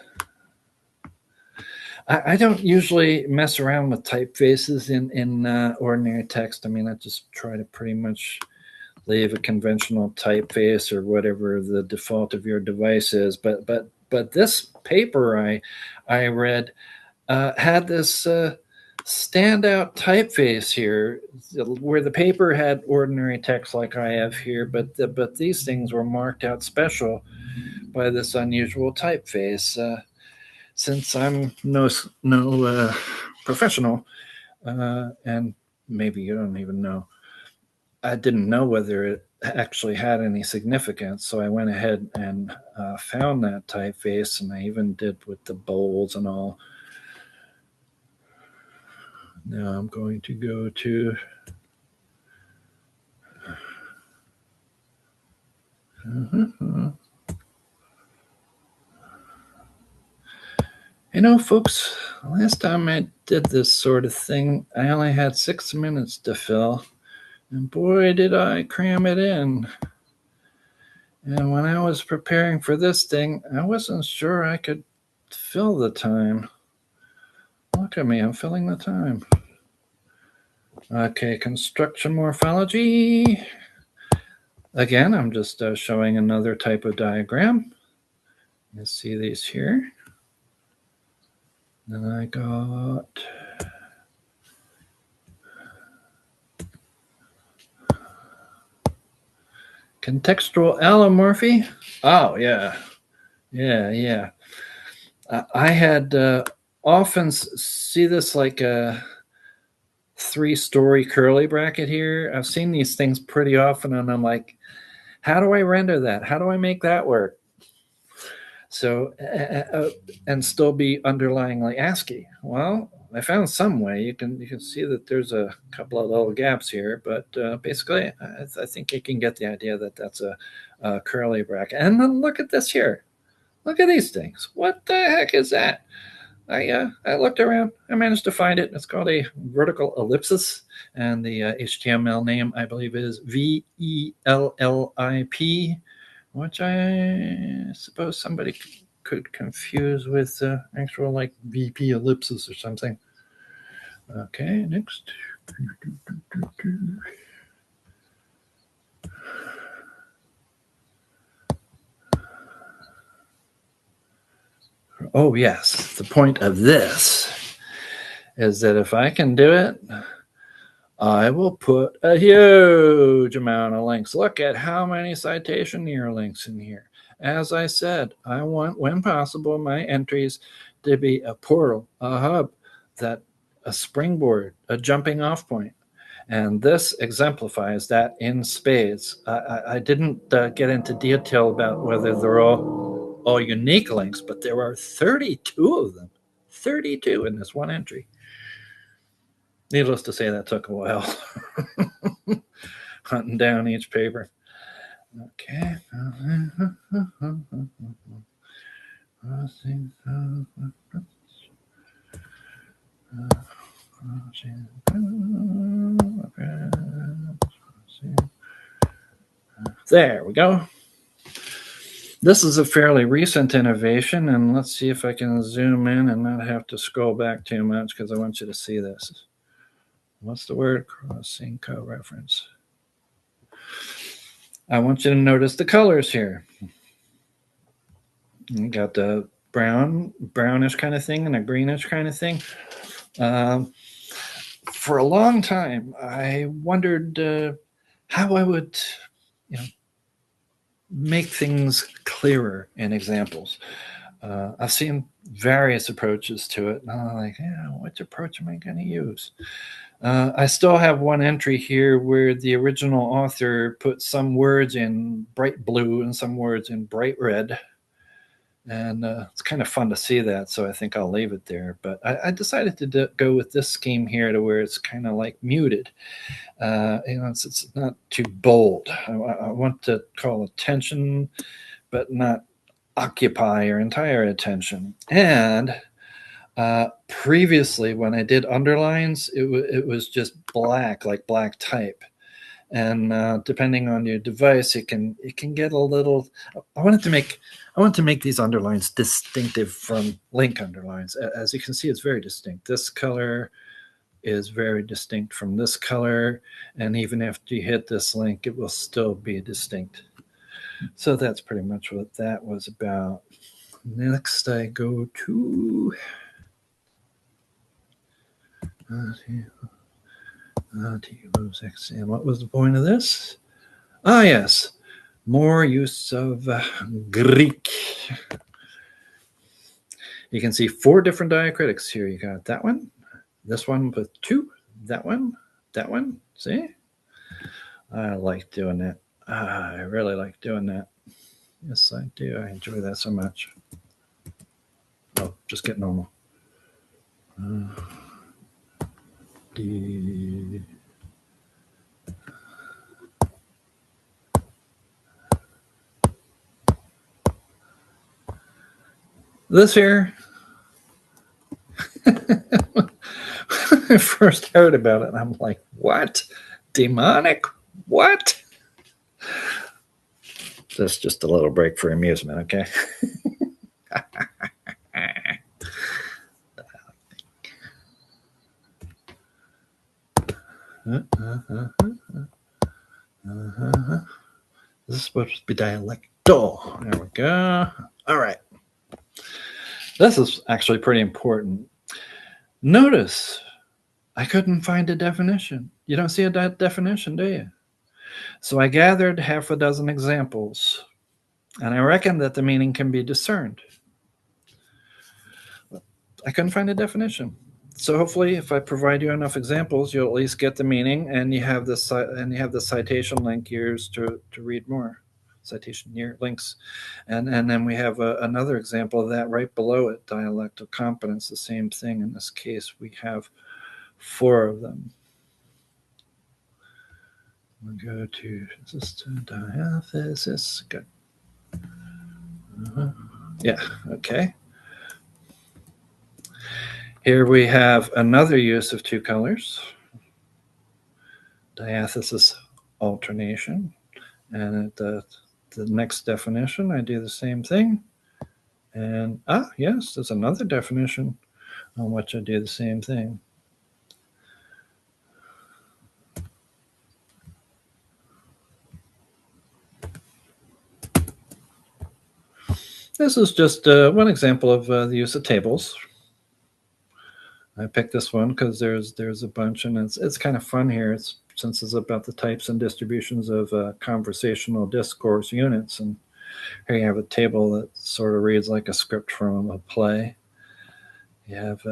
I don't usually mess around with typefaces in ordinary text. I mean, I just try to pretty much leave a conventional typeface or whatever the default of your device is. But this paper I read had this standout typeface here, where the paper had ordinary text like I have here, but these things were marked out special by this unusual typeface. Since I'm no professional, and maybe you don't even know, I didn't know whether it actually had any significance, so I went ahead and found that typeface, and I even did with the bowls and all. Now I'm going to go to folks, last time I did this sort of thing, I only had 6 minutes to fill, and boy, did I cram it in. And when I was preparing for this thing, I wasn't sure I could fill the time. Look at me, I'm filling the time. Okay, construction morphology. Again, I'm just showing another type of diagram. You see these here. Then I got contextual allomorphy. Oh, yeah. I had often see this like a 3-story curly bracket here. I've seen these things pretty often, and I'm like, how do I render that? How do I make that work? So, and still be underlyingly ASCII? Well, I found some way. You can see that there's a couple of little gaps here, but basically, I think you can get the idea that that's a curly bracket. And then look at this here. Look at these things. What the heck is that? I looked around. I managed to find it. It's called a vertical ellipsis, and the HTML name, I believe, is VELLIP, which I suppose somebody could confuse with actual like VP ellipsis or something. Okay, next. Oh, yes. The point of this is that if I can do it, I will put a huge amount of links. Look at how many citation near links in here. As I said, I want, when possible, my entries to be a portal, a hub, a springboard, a jumping off point. And this exemplifies that in spades. I didn't get into detail about whether they're all unique links, but there are 32 of them. 32 in this one entry. Needless to say, that took a while. Hunting down each paper. Okay. There we go. This is a fairly recent innovation, and let's see if I can zoom in and not have to scroll back too much because I want you to see this. What's the word? Crossing co-reference. I want you to notice the colors here. You got the brownish kind of thing and a greenish kind of thing. For a long time, I wondered how I would, make things clearer in examples. I've seen various approaches to it, and I'm like, which approach am I going to use? I still have one entry here where the original author put some words in bright blue and some words in bright red. And it's kind of fun to see that, so I think I'll leave it there. But I decided to go with this scheme here to where it's kind of like muted. It's not too bold. I want to call attention, but not occupy your entire attention. And previously, when I did underlines, it was just black, like black type. And depending on your device, it can get a little. I want to make these underlines distinctive from link underlines. As you can see, it's very distinct. This color is very distinct from this color, and even after you hit this link, it will still be distinct. So that's pretty much what that was about. Next, I go to. And what was the point of this? Ah, yes, more use of Greek. You can see 4 different diacritics here. You got that one, this one with 2, that one. See? I like doing that. I really like doing that. Yes, I do. I enjoy that so much. Oh, just get normal. This here, when I first heard about it, I'm like, what? Demonic? What? That's just a little break for amusement, okay? This is supposed to be dialectal. There we go. All right. This is actually pretty important. Notice I couldn't find a definition. You don't see a definition, do you? So I gathered half a dozen examples, and I reckon that the meaning can be discerned. I couldn't find a definition. So hopefully, if I provide you enough examples, you'll at least get the meaning, and you have the citation link here to read more. citation near links. And then we have another example of that right below it, dialectal competence, the same thing. In this case, we have 4 of them. We'll go to diathesis. Good. Yeah, okay. Here we have another use of 2 colors. Diathesis alternation. And at the next definition, I do the same thing. And, yes, there's another definition on which I do the same thing. This is just one example of the use of tables. I picked this one because there's a bunch, and it's kind of fun here. Since it's about the types and distributions of conversational discourse units, and here you have a table that sort of reads like a script from a play. You have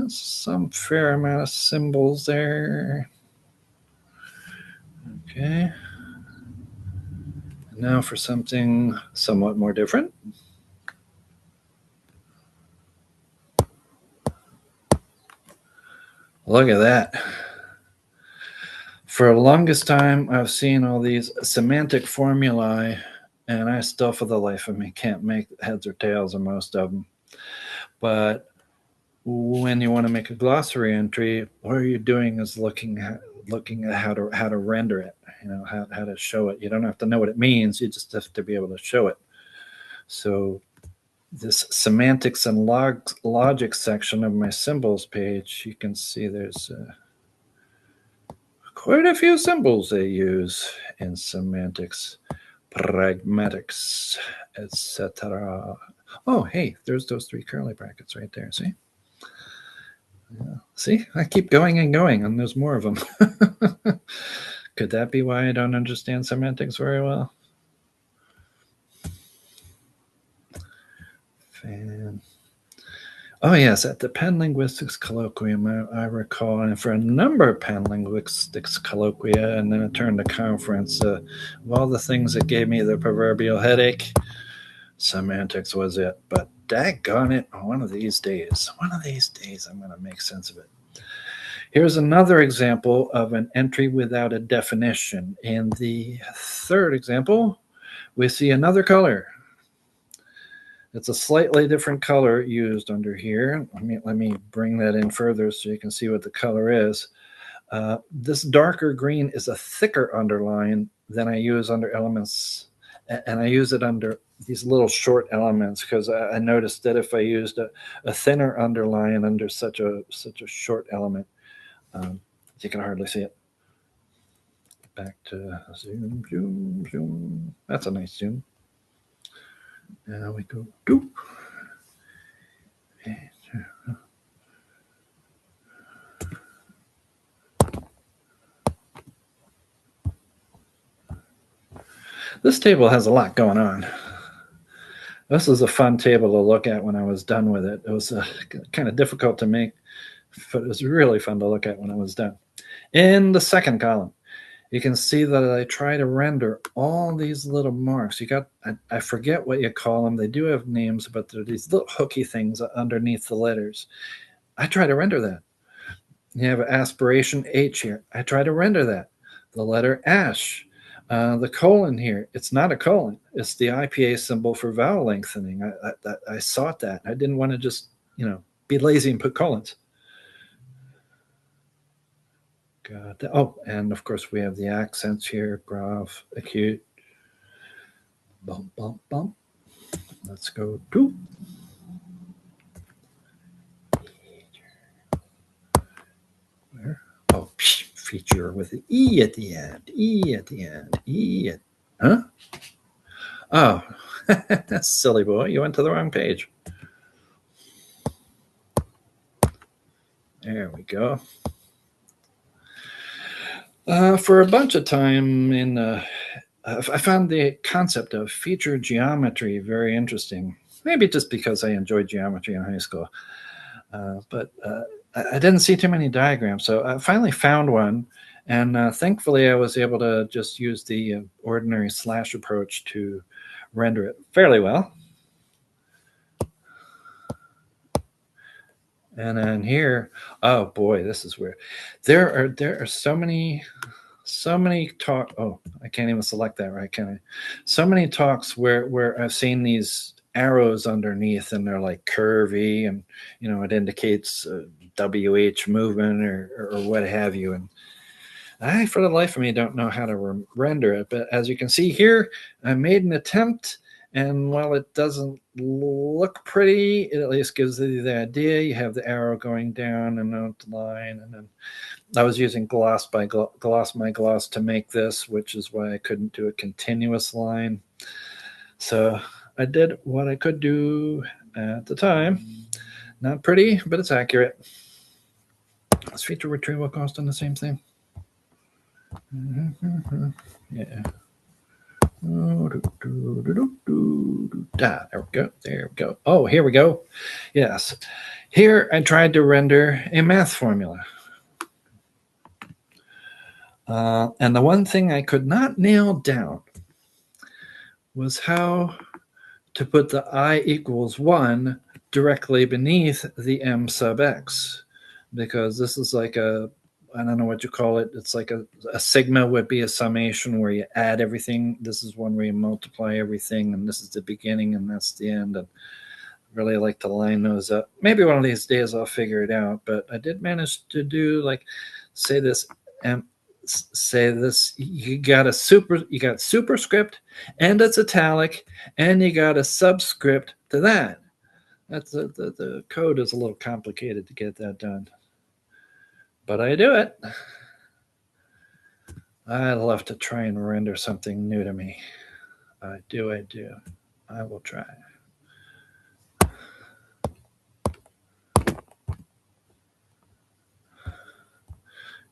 some fair amount of symbols there. Okay. And now for something somewhat more different. Look at that. For the longest time, I've seen all these semantic formulae, and I still, for the life of me, can't make heads or tails of most of them. But when you want to make a glossary entry, what you're doing is looking at how to render it, how to show it. You don't have to know what it means. You just have to be able to show it. So this semantics and logic section of my symbols page, you can see there's quite a few symbols they use in semantics, pragmatics, etc. Oh, hey, there's those 3 curly brackets right there. See? Yeah. See, I keep going and going, and there's more of them. Could that be why I don't understand semantics very well? Oh, yes, at the Penn Linguistics Colloquium, I recall, and for a number of Penn Linguistics Colloquia, and then I turned to conference, of all the things that gave me the proverbial headache, semantics was it. But daggone it, one of these days, I'm going to make sense of it. Here's another example of an entry without a definition. In the 3rd example, we see another color. It's a slightly different color used under here. Let me bring that in further so you can see what the color is. This darker green is a thicker underline than I use under elements, and I use it under these little short elements because I noticed that if I used a thinner underline under such a short element, you can hardly see it. Back to zoom, zoom, zoom. That's a nice zoom. Now we go to this table has a lot going on. This is a fun table to look at when I was done with it. It was kind of difficult to make, but it was really fun to look at when I was done. In the 2nd column, you can see that I try to render all these little marks. I forget what you call them. They do have names, but they're these little hooky things underneath the letters. I try to render that. You have aspiration H here. I try to render that. The letter ash. The colon here, it's not a colon. It's the IPA symbol for vowel lengthening. I sought that. I didn't want to just, be lazy and put colons. Oh, and of course we have the accents here, grave, acute, bump, bump, bump. Let's go to where? Oh, feature with the E at the end, E at the end, E at, huh? Oh, that's silly boy. You went to the wrong page. There we go. For a bunch of time I found the concept of feature geometry very interesting. Maybe just because I enjoyed geometry in high school. But I didn't see too many diagrams. So I finally found one, And thankfully, I was able to just use the ordinary slash approach to render it fairly well. And then here, oh boy, this is weird. There are so many talk. Oh, I can't even select that, right? Can I? So many talks where I've seen these arrows underneath, and they're like curvy, and it indicates WH movement or what have you. And I, for the life of me, don't know how to render it. But as you can see here, I made an attempt. And while it doesn't look pretty, it at least gives you the idea. You have the arrow going down and out the line. And then I was using gloss by gloss to make this, which is why I couldn't do a continuous line. So I did what I could do at the time. Not pretty, but it's accurate. Is feature retrieval constant the same thing? Yeah. There we go. Oh, here we go. Yes. Here I tried to render a math formula. And the one thing I could not nail down was how to put the I equals 1 directly beneath the M sub X. Because this is like I don't know what you call it. It's like a sigma would be a summation where you add everything. This is one where you multiply everything, and this is the beginning, and that's the end. And I really like to line those up. Maybe one of these days I'll figure it out. But I did manage to do, like, say this. You got superscript, and it's italic, and you got a subscript to that. That's the code is a little complicated to get that done. But I do it. I love to try and render something new to me. I do. I will try.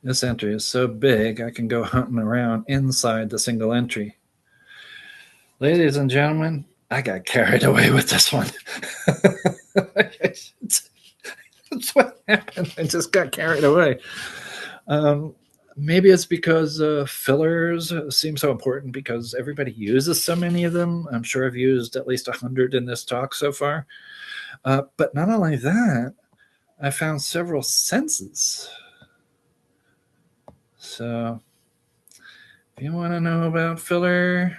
This entry is so big, I can go hunting around inside the single entry. Ladies and gentlemen, I got carried away with this one. That's what happened. I just got carried away. Maybe it's because fillers seem so important because everybody uses so many of them. I'm sure I've used at least 100 in this talk so far. But not only that, I found several senses. So if you want to know about filler,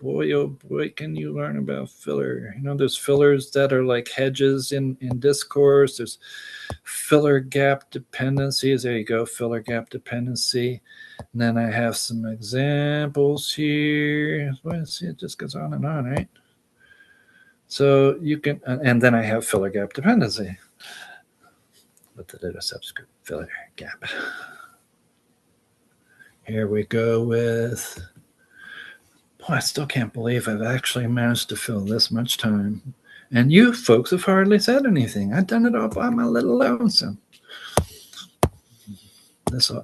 boy, oh boy, can you learn about filler. There's fillers that are like hedges in discourse. There's filler gap dependencies. There you go, filler gap dependency. And then I have some examples here. Well, see, it just goes on and on, right? So you can, and then I have filler gap dependency. With the little subscript filler gap. Here we go with... Boy, I still can't believe I've actually managed to fill this much time. And you folks have hardly said anything. I've done it all by my little lonesome.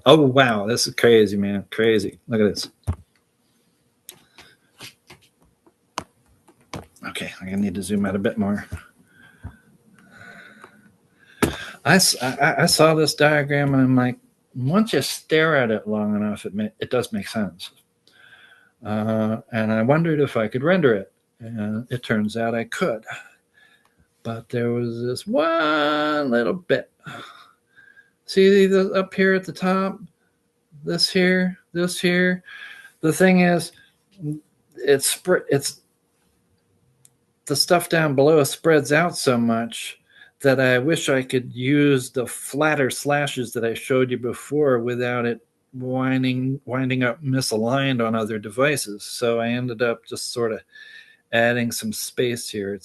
Oh, wow. This is crazy, man. Crazy. Look at this. Okay, I need to zoom out a bit more. I saw this diagram, and I'm like, once you stare at it long enough, it does make sense. And I wondered if I could render it. And it turns out I could. But there was this one little bit. See up here at the top? This here, this here. The thing is, it's the stuff down below spreads out so much that I wish I could use the flatter slashes that I showed you before without it winding up misaligned on other devices. So I ended up just sort of adding some space here.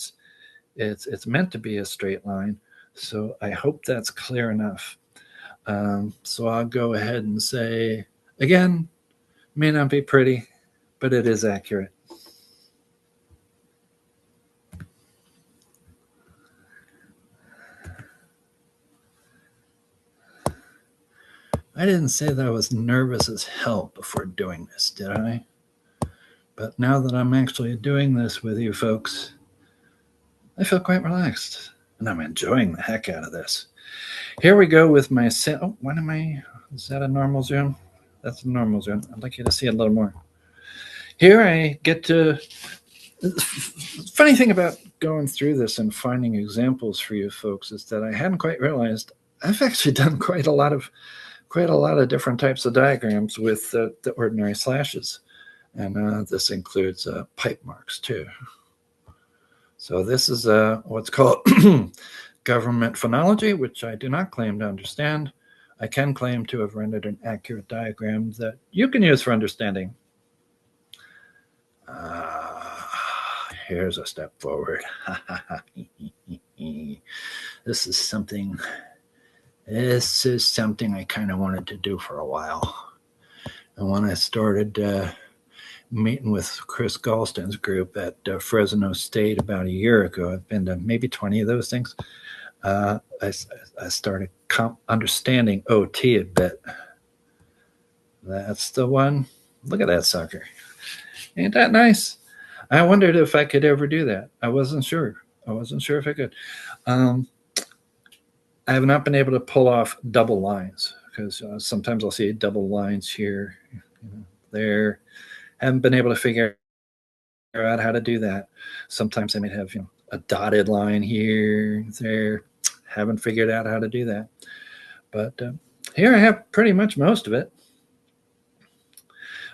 It's meant to be a straight line, so I hope that's clear enough. So I'll go ahead and say, again, may not be pretty, but it is accurate. I didn't say that I was nervous as hell before doing this, did I? But now that I'm actually doing this with you folks, I feel quite relaxed, and I'm enjoying the heck out of this. Here we go with my... Oh, is that a normal zoom? That's the normal zone. I'd like you to see it a little more. Here I get to... Funny thing about going through this and finding examples for you folks is that I hadn't quite realized I've actually done quite a lot of different types of diagrams with the ordinary slashes. And this includes pipe marks too. So this is what's called government phonology, which I do not claim to understand. I can claim to have rendered an accurate diagram that you can use for understanding. Here's a step forward. This is something I kind of wanted to do for a while. And when I started meeting with Chris Galston's group at Fresno State about a year ago, I've been to maybe 20 of those things. I started understanding OT a bit. That's the one. Look at that sucker. Ain't that nice? I wondered if I could ever do that. I wasn't sure if I could. I have not been able to pull off double lines because sometimes I'll see double lines here, there. Haven't been able to figure out how to do that. Sometimes I might have a dotted line here, there. Haven't figured out how to do that. But here I have pretty much most of it.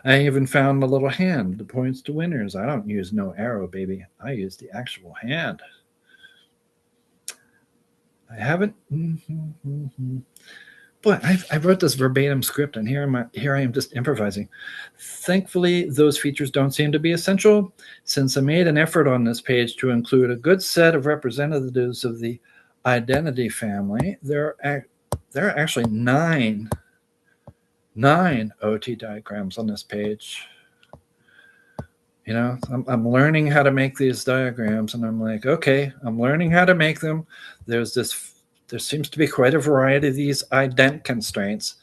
I even found a little hand that points to winners. I don't use no arrow, baby. I use the actual hand. I haven't. Boy, I wrote this verbatim script, and here I am just improvising. Thankfully, those features don't seem to be essential, since I made an effort on this page to include a good set of representatives of the identity family. There are actually nine OT diagrams on this page. I'm learning how to make these diagrams, and I'm like, okay, I'm learning how to make them. There seems to be quite a variety of these ident constraints.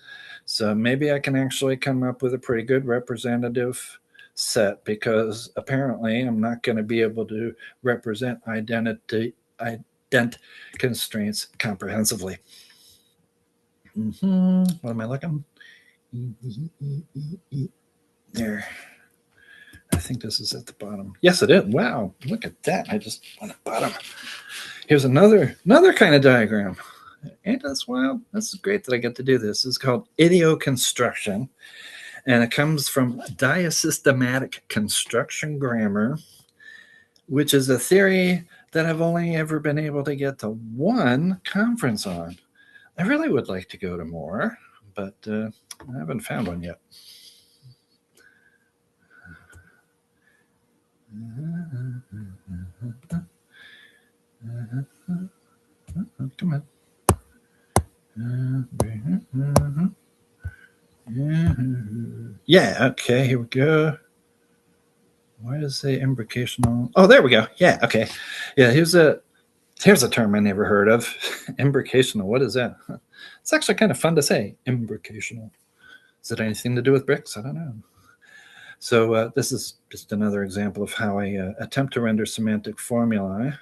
So maybe I can actually come up with a pretty good representative set, because apparently I'm not going to be able to represent ident constraints comprehensively. What am I looking? There. I think this is at the bottom. Yes, it is. Wow, look at that. I just went at the bottom. Here's another kind of diagram. Ain't this wild? This is great that I get to do this. It's called idioconstruction, and it comes from diasystematic construction grammar, which is a theory that I've only ever been able to get to one conference on. I really would like to go to more, but I haven't found one yet. Come on. Yeah, okay, here we go. Why does it say imbricational? Oh, there we go. Yeah, okay. Yeah, here's a term I never heard of. Imbricational, what is that? It's actually kind of fun to say, imbricational. Is it anything to do with bricks? I don't know. So this is just another example of how I attempt to render semantic formulae,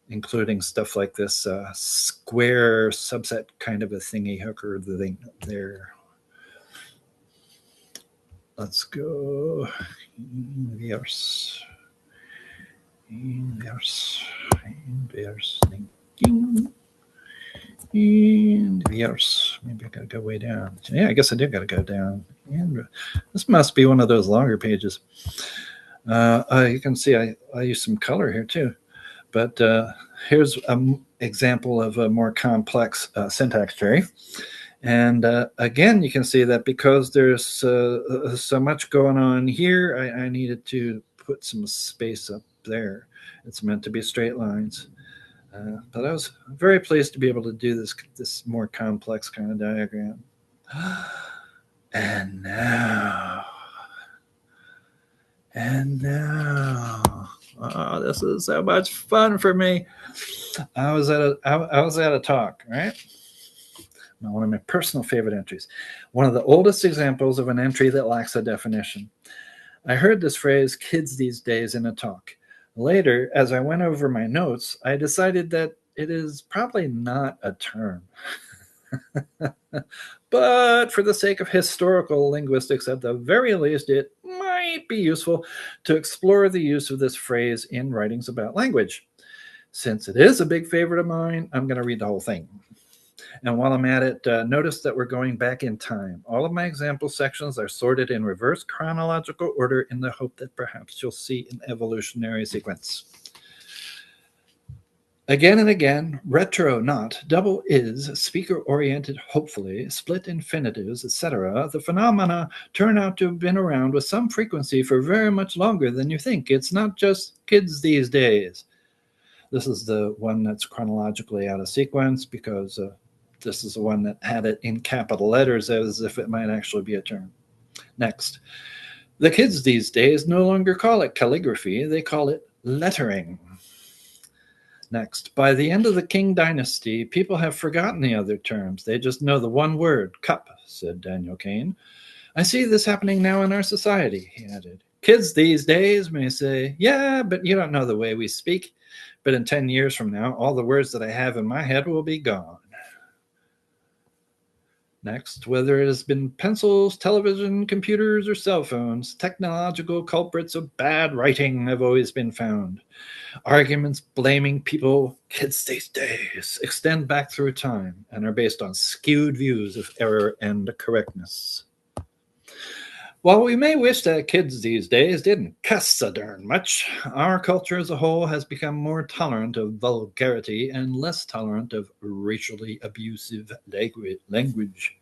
including stuff like this square subset kind of a thingy hooker thing there. Let's go. Inverse. Maybe I gotta go way down. Yeah, I guess I did gotta go down. And this must be one of those longer pages. You can see I use some color here too. But here's an example of a more complex syntax tree. And again, you can see that because there's so much going on here, I needed to put some space up there. It's meant to be straight lines. But I was very pleased to be able to do this more complex kind of diagram. And now, oh, this is so much fun for me. I was at a talk, right? One of my personal favorite entries. One of the oldest examples of an entry that lacks a definition. I heard this phrase, kids these days, in a talk. Later, as I went over my notes, I decided that it is probably not a term. But but for the sake of historical linguistics, at the very least, it might be useful to explore the use of this phrase in writings about language. Since it is a big favorite of mine, I'm going to read the whole thing. And while I'm at it, notice that we're going back in time. All of my example sections are sorted in reverse chronological order in the hope that perhaps you'll see an evolutionary sequence. Again and again, retro, not, double is, speaker-oriented, hopefully, split infinitives, etc. The phenomena turn out to have been around with some frequency for very much longer than you think. It's not just kids these days. This is the one that's chronologically out of sequence because this is the one that had it in capital letters as if it might actually be a term. Next. The kids these days no longer call it calligraphy, they call it lettering. Next, by the end of the Qing dynasty, people have forgotten the other terms. They just know the one word, cup, said Daniel Kane. I see this happening now in our society, he added. Kids these days may say, yeah, but you don't know the way we speak. But in 10 years from now, all the words that I have in my head will be gone. Next, whether it has been pencils, television, computers, or cell phones, technological culprits of bad writing have always been found. Arguments blaming people, kids these days, extend back through time and are based on skewed views of error and correctness. While we may wish that kids these days didn't cuss so darn much, our culture as a whole has become more tolerant of vulgarity and less tolerant of racially abusive language.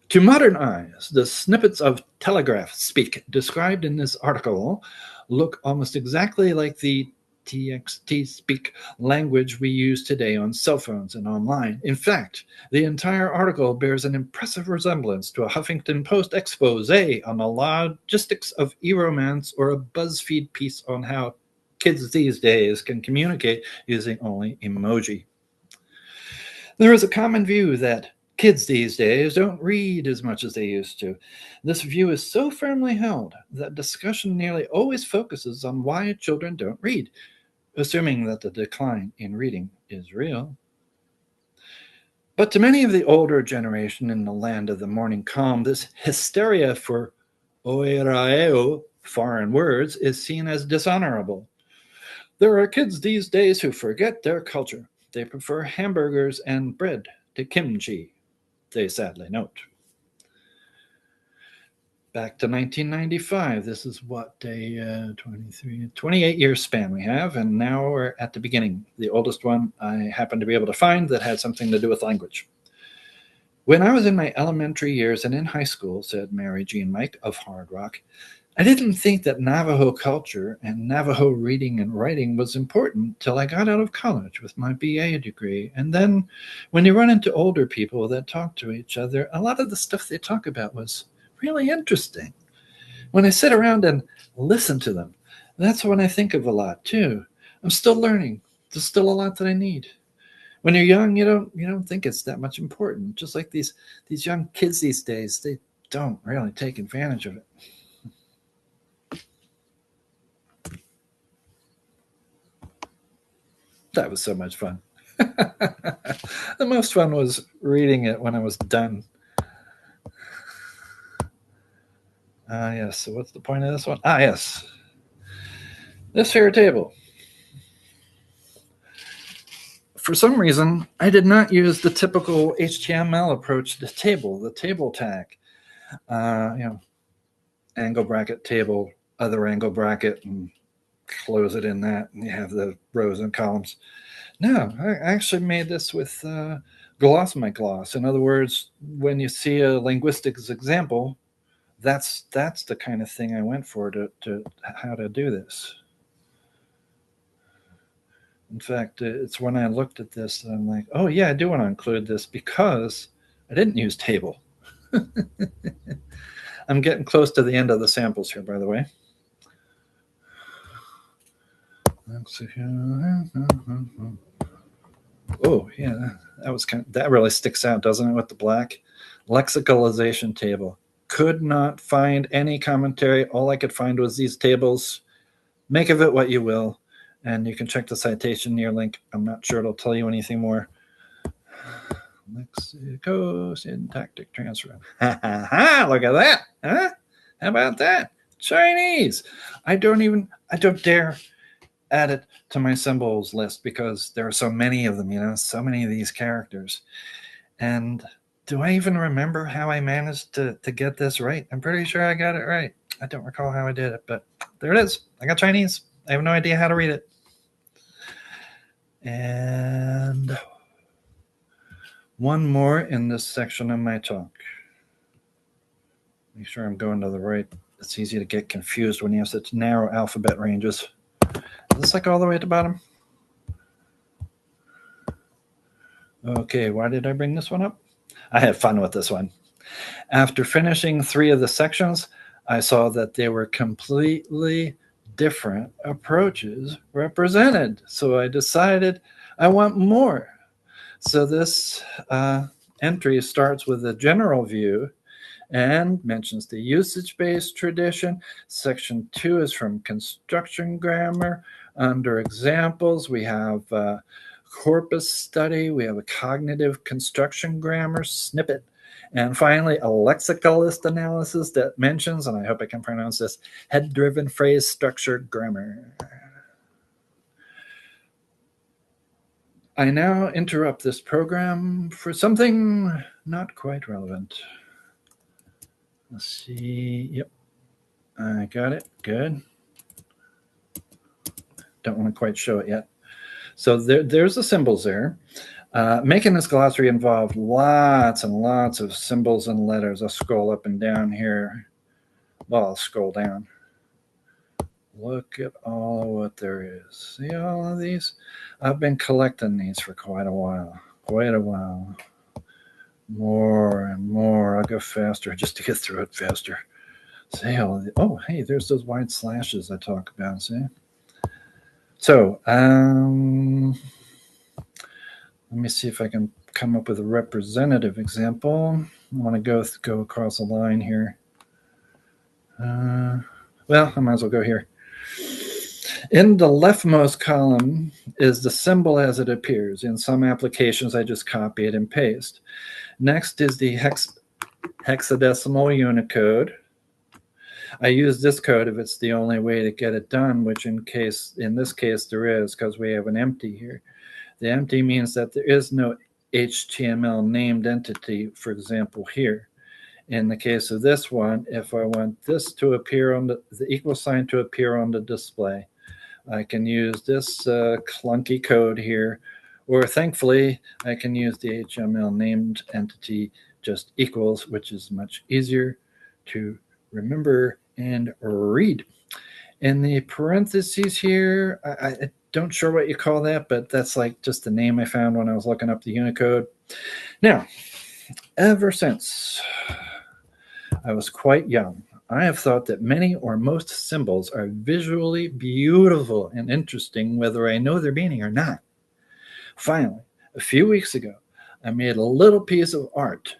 To modern eyes, the snippets of telegraph speak described in this article look almost exactly like the TXT speak language we use today on cell phones and online. In fact, the entire article bears an impressive resemblance to a Huffington Post expose on the logistics of e-romance or a BuzzFeed piece on how kids these days can communicate using only emoji. There is a common view that kids these days don't read as much as they used to. This view is so firmly held that discussion nearly always focuses on why children don't read, assuming that the decline in reading is real. But to many of the older generation in the land of the morning calm, this hysteria for oiraeo, foreign words, is seen as dishonorable. There are kids these days who forget their culture. They prefer hamburgers and bread to kimchi, they sadly note. Back to 1995, this is what, a 28-year span we have, and now we're at the beginning. The oldest one I happened to be able to find that had something to do with language. When I was in my elementary years and in high school, said Mary Jean Mike of Hard Rock, I didn't think that Navajo culture and Navajo reading and writing was important till I got out of college with my BA degree. And then when you run into older people that talk to each other, a lot of the stuff they talk about was really interesting. When I sit around and listen to them, that's when I think of a lot too. I'm still learning. There's still a lot that I need. When you're young, you don't think it's that much important. Just like these young kids these days, they don't really take advantage of it. That was so much fun. The most fun was reading it when I was done. Yes, so what's the point of this one? Yes. This here table. For some reason, I did not use the typical HTML approach to the table tag. Angle bracket, table, other angle bracket, and close it in that, and you have the rows and columns. No, I actually made this with gloss my gloss. In other words, when you see a linguistics example, that's the kind of thing I went for to how to do this. In fact, it's when I looked at this that I'm like, oh yeah, I do want to include this because I didn't use table. I'm getting close to the end of the samples here, by the way. Oh yeah, that really sticks out, doesn't it, with the black? Lexicalization table. Could not find any commentary. All I could find was these tables. Make of it what you will. And you can check the citation near link. I'm not sure it'll tell you anything more. Lexico syntactic transfer. Ha ha ha! Look at that, huh? How about that? Chinese. I don't dare add it to my symbols list because there are so many of them, you know, so many of these characters. And do I even remember how I managed to get this right? I'm pretty sure I got it right. I don't recall how I did it, but there it is. I got Chinese. I have no idea how to read it. And one more in this section of my talk. Make sure I'm going to the right. It's easy to get confused when you have such narrow alphabet ranges. Is this like all the way at the bottom? Okay, why did I bring this one up? I had fun with this one. After finishing 3 of the sections, I saw that they were completely different approaches represented. So I decided I want more. So this entry starts with a general view and mentions the usage-based tradition. Section 2 is from construction grammar. Under examples, we have corpus study. We have a cognitive construction grammar snippet. And finally, a lexicalist analysis that mentions, and I hope I can pronounce this, head-driven phrase structure grammar. I now interrupt this program for something not quite relevant. Let's see. Yep, I got it. Good. Don't want to quite show it yet. So there's the symbols there. Making this glossary involved lots and lots of symbols and letters. I'll scroll up and down here. Well, I'll scroll down. Look at all of what there is. See all of these? I've been collecting these for quite a while. More and more. I'll go faster just to get through it faster. See all of the, oh, hey, there's those wide slashes I talk about. See? So, let me see if I can come up with a representative example. I want to go across a line here. Well, I might as well go here. In the leftmost column is the symbol as it appears. In some applications, I just copy it and paste. Next is the hexadecimal Unicode. I use this code if it's the only way to get it done, which in this case there is, because we have an empty here. The empty means that there is no HTML named entity, for example, here. In the case of this one, if I want this to appear on the equal sign to appear on the display, I can use this clunky code here, or thankfully, I can use the HTML named entity just equals, which is much easier to remember and read. In the parentheses here, I don't sure what you call that, but that's like just the name I found when I was looking up the Unicode. Now, ever since I was quite young, I have thought that many or most symbols are visually beautiful and interesting, whether I know their meaning or not. Finally, a few weeks ago, I made a little piece of art,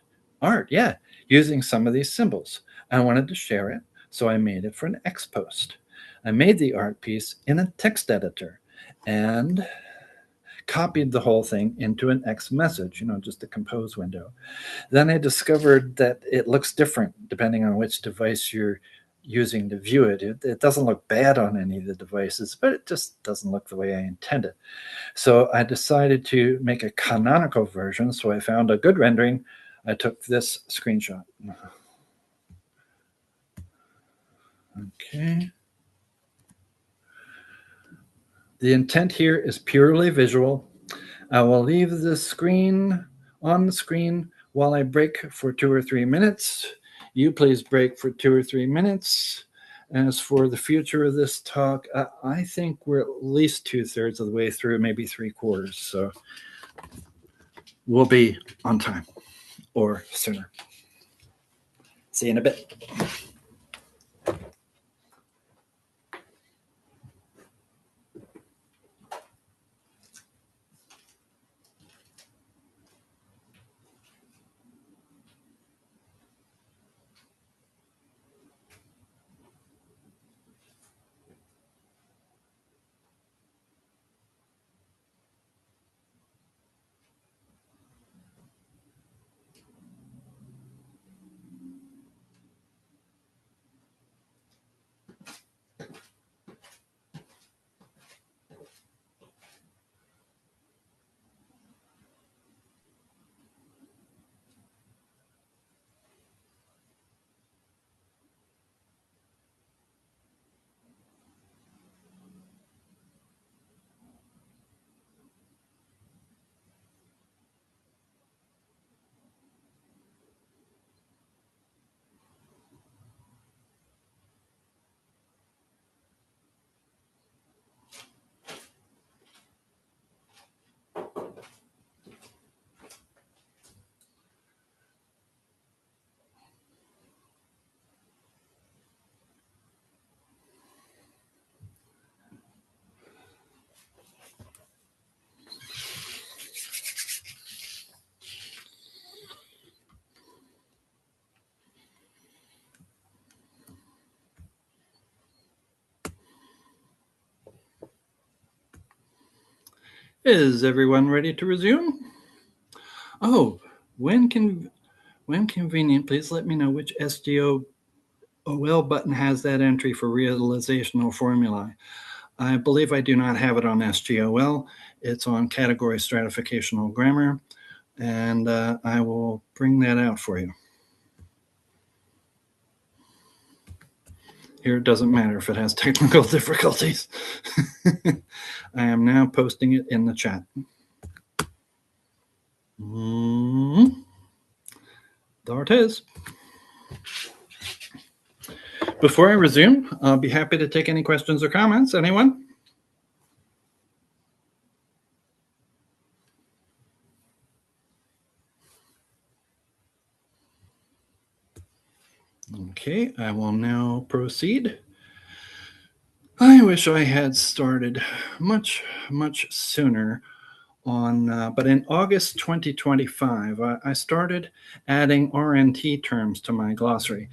using some of these symbols. I wanted to share it, so I made it for an X post. I made the art piece in a text editor and copied the whole thing into an X message, just a compose window. Then I discovered that it looks different depending on which device you're using to view it. It doesn't look bad on any of the devices, but it just doesn't look the way I intended. So I decided to make a canonical version. So I found a good rendering. I took this screenshot. Okay. The intent here is purely visual. I will leave the screen on the screen while I break for 2 or 3 minutes. You please break for 2 or 3 minutes. As for the future of this talk, I think we're at least 2/3 of the way through, maybe 3/4. So we'll be on time or sooner. See you in a bit. Is everyone ready to resume? Oh, when convenient, please let me know which SGOL button has that entry for realizational formulae. I believe I do not have it on SGOL. It's on category stratificational grammar, and I will bring that out for you. Here, it doesn't matter if it has technical difficulties. I am now posting it in the chat. There it is. Before I resume, I'll be happy to take any questions or comments. Anyone? Okay, I will now proceed. I wish I had started much sooner on, but in August 2025, I started adding RNT terms to my glossary.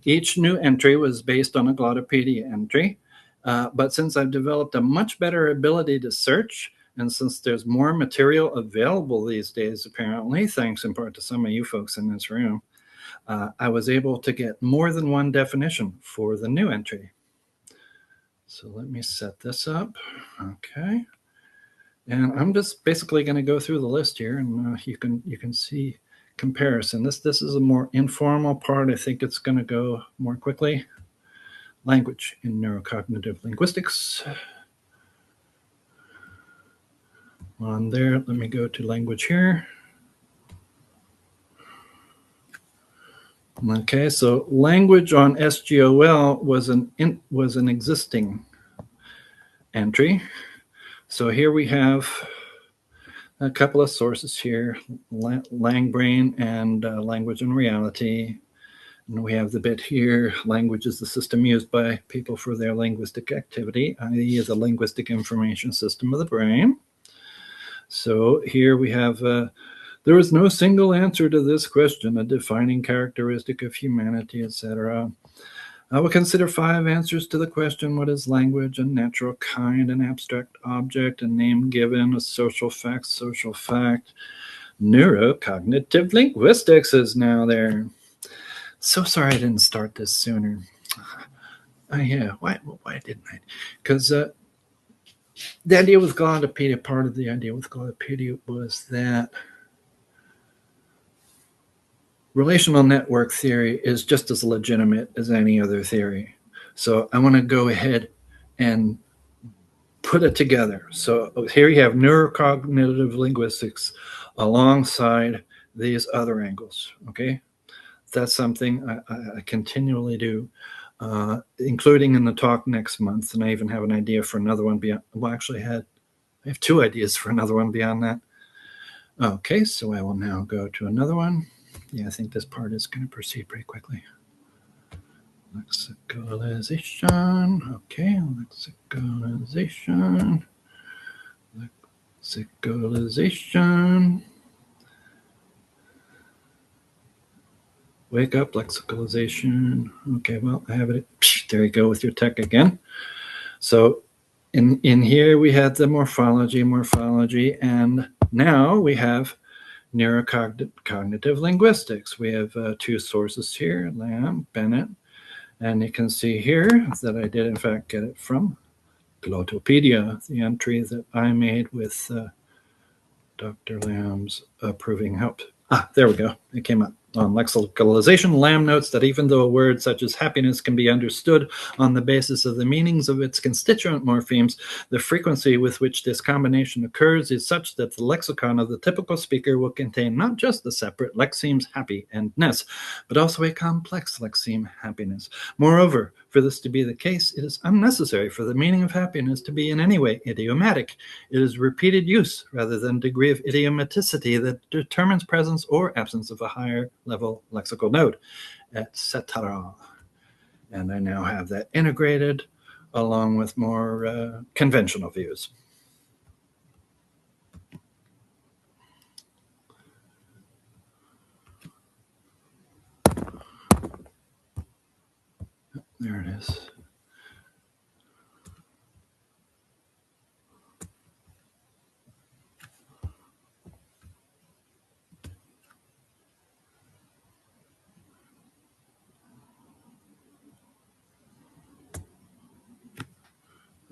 Each new entry was based on a Glottopedia entry, but since I've developed a much better ability to search, and since there's more material available these days, apparently, thanks in part to some of you folks in this room, I was able to get more than one definition for the new entry. So let me set this up. Okay. And I'm just basically going to go through the list here, and you can see comparison. This is a more informal part. I think it's going to go more quickly. Language in neurocognitive linguistics. On there, let me go to language here. Okay, so language on SGOL was an existing entry. So here we have a couple of sources here, LangBrain and Language and Reality. And we have the bit here, language is the system used by people for their linguistic activity, i.e. the linguistic information system of the brain. So here we have, there is no single answer to this question, a defining characteristic of humanity, etc. I will consider 5 answers to the question, what is language? A natural kind, an abstract object, a name given, a social fact. Neurocognitive linguistics is now there. So sorry I didn't start this sooner. Yeah, why didn't I? Because the idea with Glottopedia, part of the idea with Glottopedia was that relational network theory is just as legitimate as any other theory. So I want to go ahead and put it together. So here you have neurocognitive linguistics alongside these other angles, okay? That's something I continually do, including in the talk next month. And I even have an idea for another one beyond. Well, actually, I have 2 ideas for another one beyond that. Okay, so I will now go to another one. Yeah, I think this part is going to proceed pretty quickly. Lexicalization. Okay, lexicalization. Lexicalization. Wake up, lexicalization. Okay, well, I have it. There you go with your tech again. So in here we had the morphology, and now we have neurocognitive linguistics. We have 2 sources here, Lamb, Bennett, and you can see here that I did in fact get it from Glottopedia, the entry that I made with Dr. Lamb's approving help. There we go. It came up. On lexicalization, Lamb notes that even though a word such as happiness can be understood on the basis of the meanings of its constituent morphemes, the frequency with which this combination occurs is such that the lexicon of the typical speaker will contain not just the separate lexemes happy and ness, but also a complex lexeme happiness. Moreover, for this to be the case, it is unnecessary for the meaning of happiness to be in any way idiomatic. It is repeated use rather than degree of idiomaticity that determines presence or absence of a higher level lexical node, etc. And I now have that integrated along with more conventional views. There it is.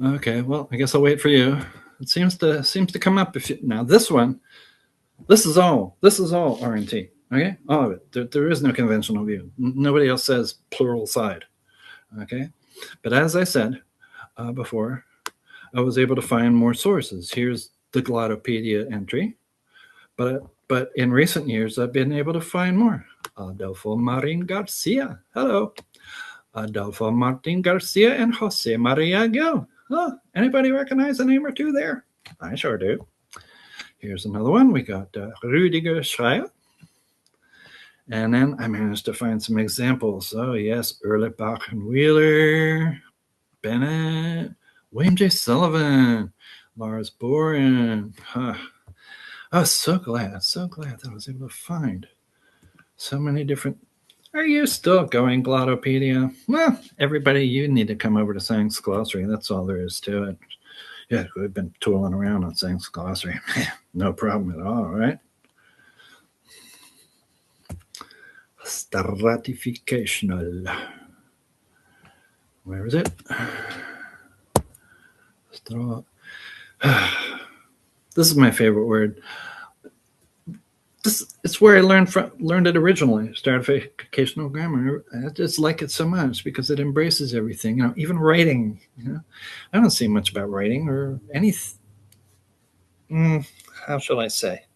Okay, well, I guess I'll wait for you. It seems to come up. Now this one, this is all RNT. Okay, all of it. There is no conventional view. Nobody else says plural side. Okay, but as I said before, I was able to find more sources. Here's the Glottopedia entry, but in recent years I've been able to find more. Adolfo Marin Garcia. Hello. Adolfo Martin Garcia and Jose Maria Gil. Oh, anybody recognize a name or two there? I sure do. Here's another one. We got Rüdiger Schreier. And then I managed to find some examples. Oh, yes, Erlebach and Wheeler, Bennett, William J. Sullivan, Lars Boren. Huh. I was so glad that I was able to find so many different. Are you still going, Glottopedia? Well, everybody, you need to come over to Sank's Glossary. That's all there is to it. Yeah, we've been tooling around on Sank's Glossary. No problem at all, right? Stratificational. Where is it? This is my favorite word. It's where I learned it originally. Stratificational grammar. I just like it so much because it embraces everything. You know, even writing. You know, I don't see much about writing or anything. How shall I say?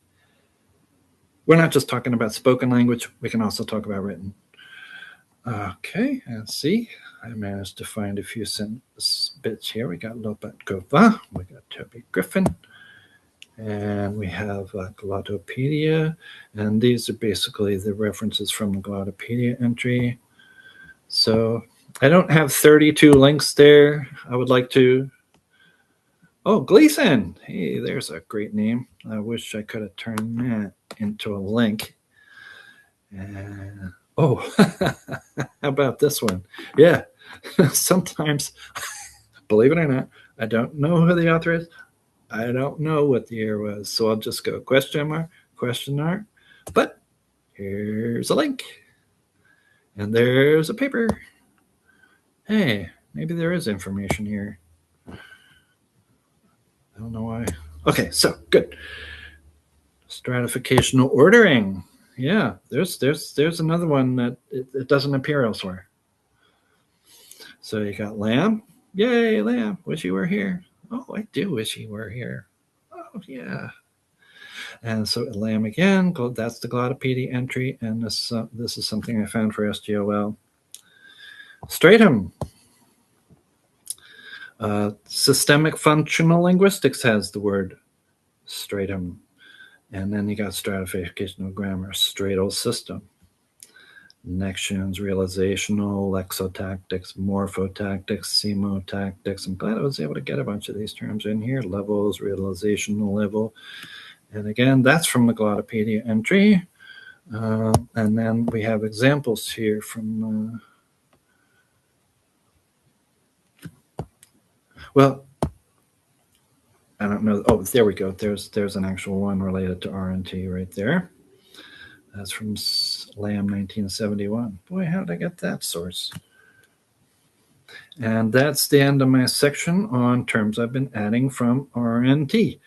We're not just talking about spoken language. We can also talk about written. Okay, let's see. I managed to find a few bits here. We got Lopatkova. We got Toby Griffin. And we have Glottopedia, and these are basically the references from the Glottopedia entry. So I don't have 32 links there. I would like to. Oh, Gleason. Hey, there's a great name. I wish I could have turned that into a link. Oh, how about this one? Yeah, sometimes, believe it or not, I don't know who the author is. I don't know what the year was, so I'll just go question mark, but here's a link, and there's a paper. Hey, maybe there is information here. I don't know why. Okay, so good. Stratificational ordering. Yeah, there's another one that it doesn't appear elsewhere. So you got Lamb. Yay, Lamb. Wish you were here. Oh, I do wish you were here. Oh, yeah. And so Lamb again, that's the Glottopedia entry, and this is something I found for SGOL. Stratum. Systemic functional linguistics has the word stratum. And then you got stratificational grammar, stratal system. Nexions, realizational, lexotactics, morphotactics, semotactics. I'm glad I was able to get a bunch of these terms in here. Levels, realizational level. And again, that's from the Glottopedia entry. And then we have examples here from, well, I don't know. Oh, there we go. There's an actual one related to RNT right there. That's from Lamb 1971. Boy, how did I get that source? And that's the end of my section on terms I've been adding from RNT.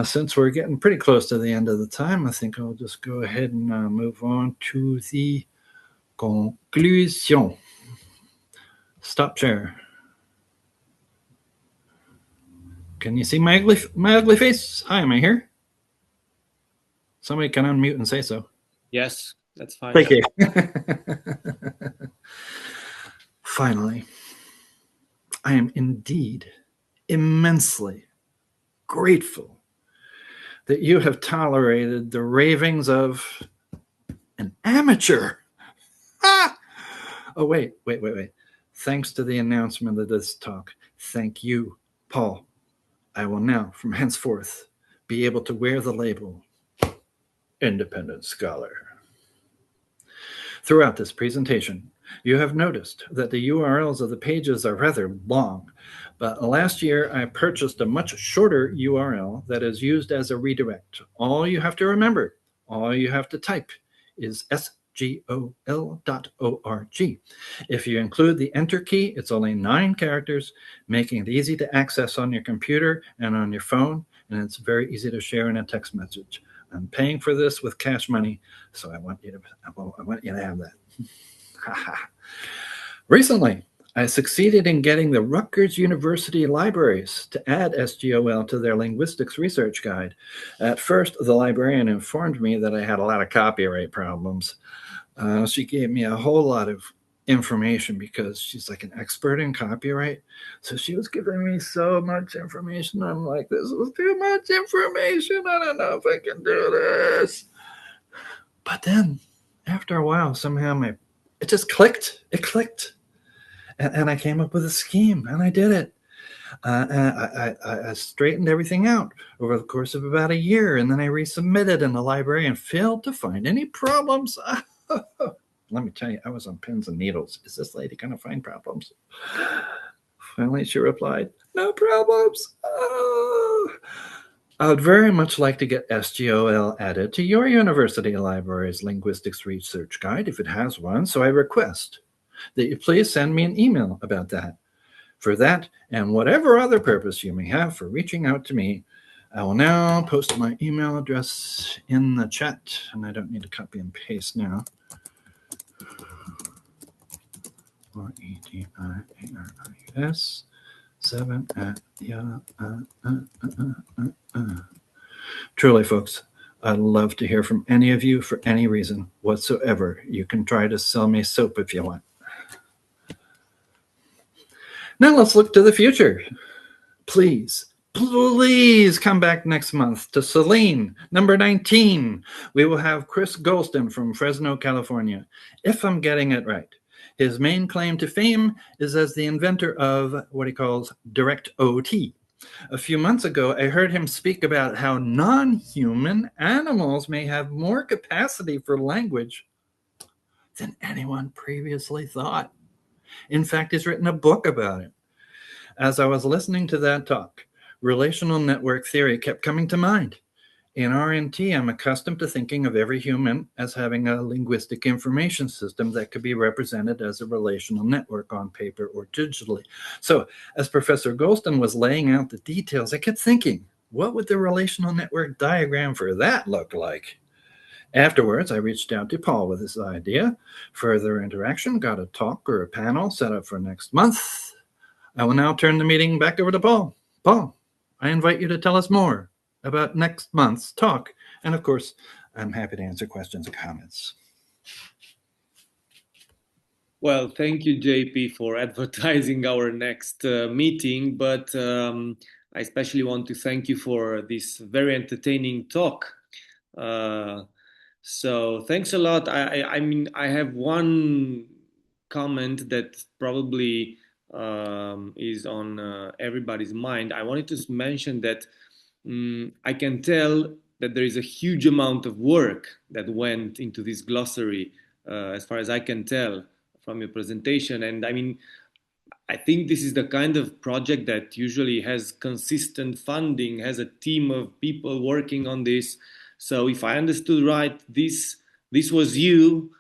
Since we're getting pretty close to the end of the time, I think I'll just go ahead and move on to the conclusion. Stop share. Can you see my ugly face? Hi, am I here? Somebody can unmute and say so. Yes, that's fine. Thank you. Finally, I am indeed immensely grateful that you have tolerated the ravings of an amateur. Ah! Oh, wait. Thanks to the announcement of this talk, thank you, Paul. I will now, from henceforth, be able to wear the label Independent Scholar. Throughout this presentation, you have noticed that the URLs of the pages are rather long, but last year I purchased a much shorter URL that is used as a redirect. All you have to remember, all you have to type is If you include the enter key, it's only 9 characters, making it easy to access on your computer and on your phone, and it's very easy to share in a text message. I'm paying for this with cash money, so I want you to have that. Recently, I succeeded in getting the Rutgers University libraries to add SGOL to their linguistics research guide. At first, the librarian informed me that I had a lot of copyright problems. She gave me a whole lot of information because she's like an expert in copyright. So she was giving me so much information. I'm like, this is too much information. I don't know if I can do this. But then after a while, somehow it just clicked. It clicked. And I came up with a scheme, and I did it. I straightened everything out over the course of about a year, and then I resubmitted, and the librarian failed to find any problems. Let me tell you, I was on pins and needles. Is this lady going to find problems? Finally, she replied, no problems. I would very much like to get SGOL added to your university library's linguistics research guide if it has one, so I request that you please send me an email about that. For that and whatever other purpose you may have for reaching out to me, I will now post my email address in the chat, and I don't need to copy and paste now. REDIARIS 7 at Truly, folks, I'd love to hear from any of you for any reason whatsoever. You can try to sell me soap if you want. Now let's look to the future. Please come back next month to CELINE, number 19. We will have Chris Golston from Fresno, California, if I'm getting it right. His main claim to fame is as the inventor of what he calls direct OT. A few months ago, I heard him speak about how non-human animals may have more capacity for language than anyone previously thought. In fact, he's written a book about it. As I was listening to that talk, relational network theory kept coming to mind. In RNT, I'm accustomed to thinking of every human as having a linguistic information system that could be represented as a relational network on paper or digitally. So as Professor Golston was laying out the details, I kept thinking, what would the relational network diagram for that look like? Afterwards, I reached out to Paul with this idea. Further interaction, got a talk or a panel set up for next month. I will now turn the meeting back over to Paul. Paul, I invite you to tell us more about next month's talk. And of course, I'm happy to answer questions and comments. Well, thank you, JP, for advertising our next meeting. But I especially want to thank you for this very entertaining talk. So thanks a lot. I mean, I have one comment that probably is on everybody's mind. I wanted to mention that I can tell that there is a huge amount of work that went into this glossary, as far as I can tell from your presentation. And I mean, I think this is the kind of project that usually has consistent funding, has a team of people working on this. So if I understood right, this was you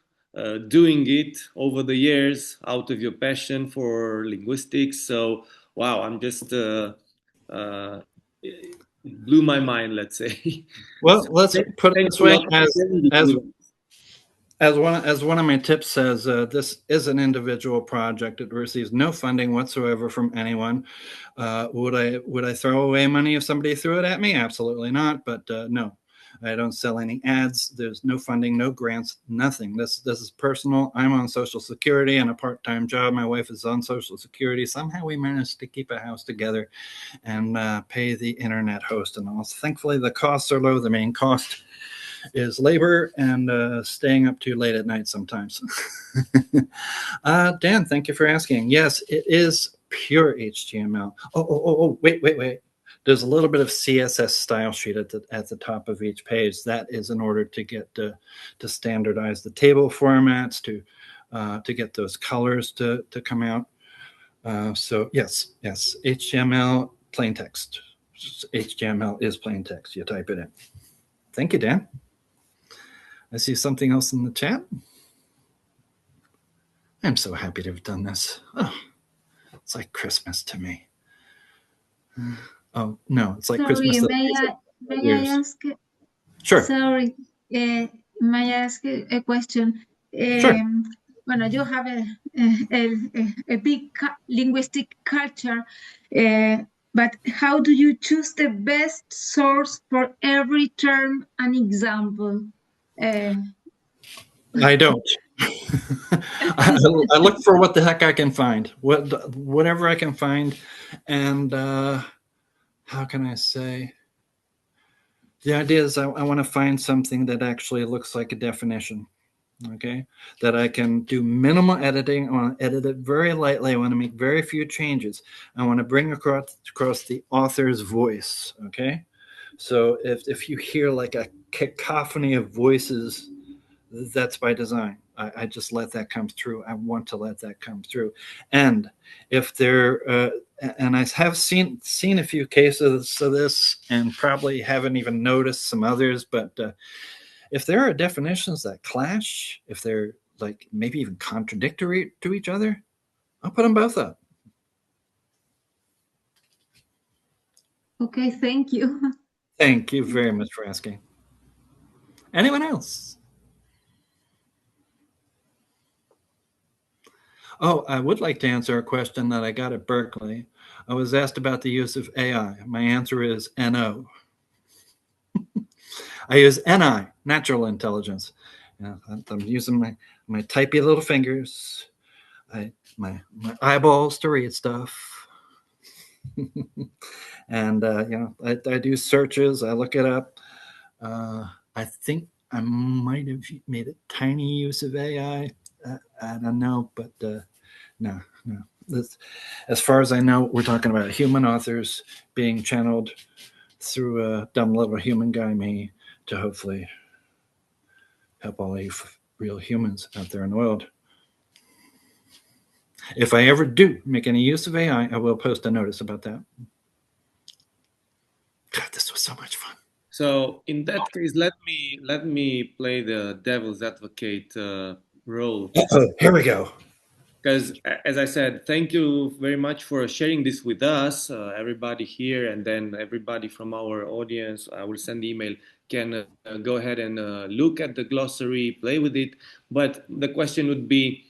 doing it over the years out of your passion for linguistics. So wow, I'm just it blew my mind, let's say. Well, let's put it this way: as one of my tips says, this is an individual project. It receives no funding whatsoever from anyone. Would I throw away money if somebody threw it at me? Absolutely not. But no, I don't sell any ads. There's no funding, no grants, nothing. This is personal. I'm on Social Security and a part-time job. My wife is on Social Security. Somehow we managed to keep a house together and pay the internet host and all. So thankfully, the costs are low. The main cost is labor and staying up too late at night sometimes. Dan, thank you for asking. Yes, it is pure HTML. Oh, wait. There's a little bit of CSS style sheet at the top of each page. That is in order to get to standardize the table formats, to get those colors to come out. So yes, HTML, plain text. HTML is plain text. You type it in. Thank you, Dan. I see something else in the chat. I'm so happy to have done this. Oh, it's like Christmas to me. Oh, no, it's like Sorry, Christmas. may I ask? Sure. Sorry, may I ask a question? Sure. Bueno, you have a big linguistic culture, but how do you choose the best source for every term and example? I don't. I look for what the heck I can find, whatever I can find, and how can I say? The idea is I want to find something that actually looks like a definition, okay? That I can do minimal editing. I want to edit it very lightly. I want to make very few changes. I want to bring across the author's voice, okay? So if you hear like a cacophony of voices, that's by design. I just let that come through. I want to let that come through. And if there, and I have seen a few cases of this, and probably haven't even noticed some others, but if there are definitions that clash, if they're like maybe even contradictory to each other, I'll put them both up. Okay, thank you. Thank you very much for asking. Anyone else? Oh, I would like to answer a question that I got at Berkeley. I was asked about the use of AI. My answer is NO. I use NI, natural intelligence. I'm using my typey little fingers, my eyeballs to read stuff. And, I do searches. I look it up. I think I might have made a tiny use of AI. I don't know, but no. As far as I know, we're talking about human authors being channeled through a dumb little human guy, me, to hopefully help all you real humans out there in the world. If I ever do make any use of AI, I will post a notice about that. God, this was so much fun. So in that case, let me play the devil's advocate role. Here we go. Because, as I said, thank you very much for sharing this with us, everybody here, and then everybody from our audience. I will send the email. Can go ahead and look at the glossary, play with it. But the question would be,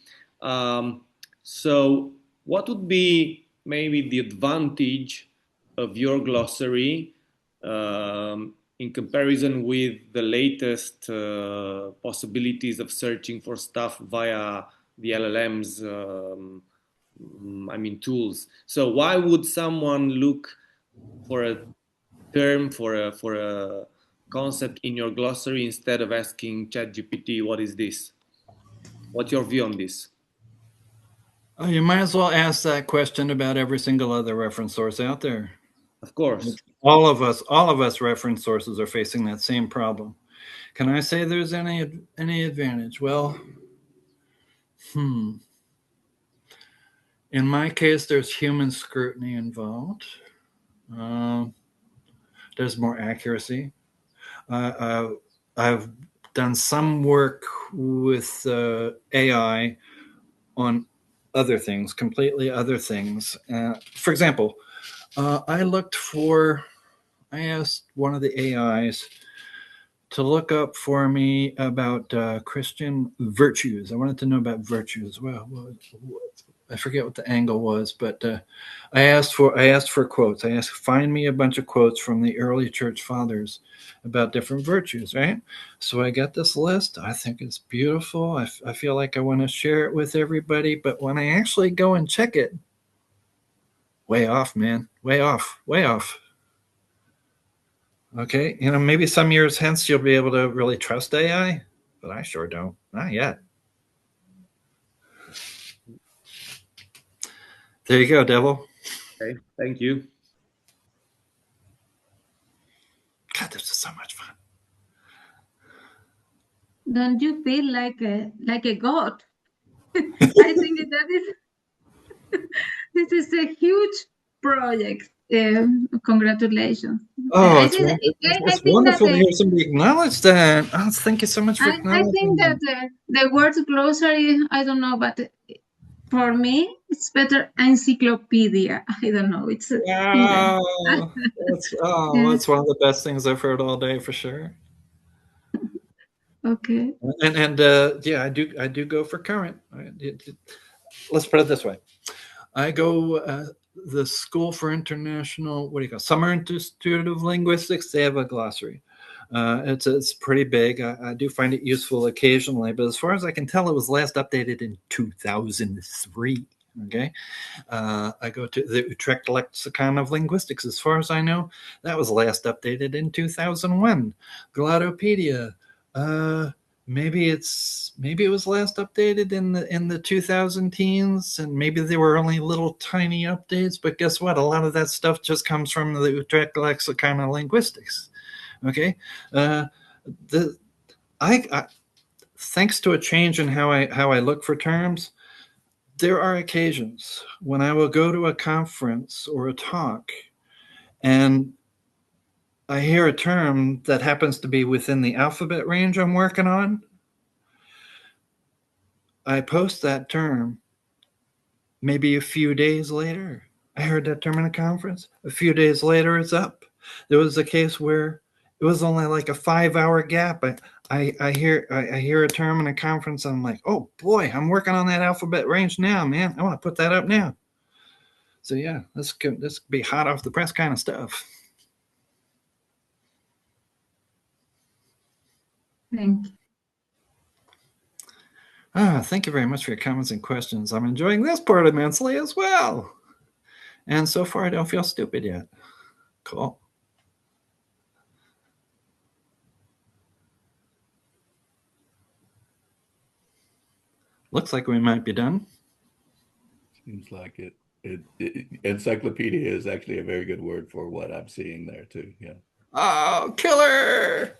so what would be maybe the advantage of your glossary in comparison with the latest possibilities of searching for stuff via the LLMs, tools. So why would someone look for a term, for a concept in your glossary instead of asking ChatGPT, what is this? What's your view on this? You might as well ask that question about every single other reference source out there. Of course. All of us reference sources are facing that same problem. Can I say there's any advantage? Well, in my case, there's human scrutiny involved. There's more accuracy. I've done some work with AI on other things, completely other things. For example, I asked one of the AIs to look up for me about Christian virtues. I wanted to know about virtues. Well, I forget what the angle was, but I asked for quotes. I asked, find me a bunch of quotes from the early church fathers about different virtues, right? So I got this list. I think it's beautiful. I feel like I want to share it with everybody, but when I actually go and check it, way off, man, way off. Okay, maybe some years hence you'll be able to really trust AI, but I sure don't. Not yet. There you go, Devil. Okay, thank you. God, this is so much fun. Don't you feel like a god? I think this is a huge project. Congratulations. Oh, it's wonderful to hear somebody acknowledge that. Oh, thank you so much for acknowledging I think that the word glossary, I don't know, but for me, it's better encyclopedia. I don't know. It's Wow. yeah. That's one of the best things I've heard all day for sure. Okay. And yeah, I do go for current. Let's put it this way. I go the School for International, what do you call it? Summer Institute of Linguistics. They have a glossary. It's pretty big. I do find it useful occasionally, but as far as I can tell, it was last updated in 2003. Okay. I go to the Utrecht Lexicon of Linguistics. As far as I know, that was last updated in 2001. Glottopedia. Maybe it was last updated in the 2000 teens, and maybe there were only little tiny updates. But guess what? A lot of that stuff just comes from the Utrecht Lexicon of Linguistics. Okay, I thanks to a change in how I look for terms, there are occasions when I will go to a conference or a talk, and I hear a term that happens to be within the alphabet range I'm working on. I post that term. Maybe a few days later, I heard that term in a conference. A few days later, it's up. There was a case where it was only like a 5-hour gap. I hear a term in a conference, and I'm like, oh boy, I'm working on that alphabet range now, man. I want to put that up now. So yeah, this could be hot off the press kind of stuff. Thank you. Thank you very much for your comments and questions. I'm enjoying this part immensely as well. And so far, I don't feel stupid yet. Cool. Looks like we might be done. Seems like it. Encyclopedia is actually a very good word for what I'm seeing there too. Yeah. Oh, killer!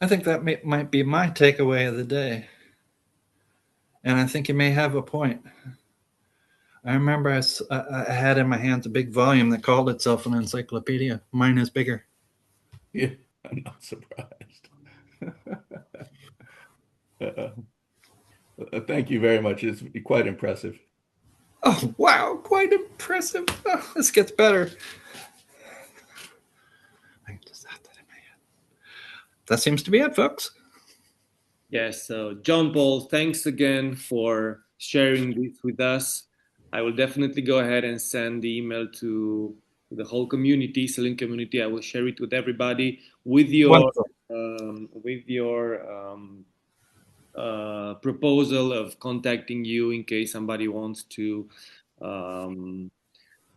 I think that might be my takeaway of the day. And I think you may have a point. I remember I had in my hands a big volume that called itself an encyclopedia. Mine is bigger. Yeah, I'm not surprised. Thank you very much. It's quite impressive. Oh, wow, quite impressive. Oh, this gets better. I can just add that in my head. That seems to be it, folks. Yes, so John Paul, thanks again for sharing this with us. I will definitely go ahead and send the email to the whole community, CELINE community. I will share it with everybody with your proposal of contacting you in case somebody wants to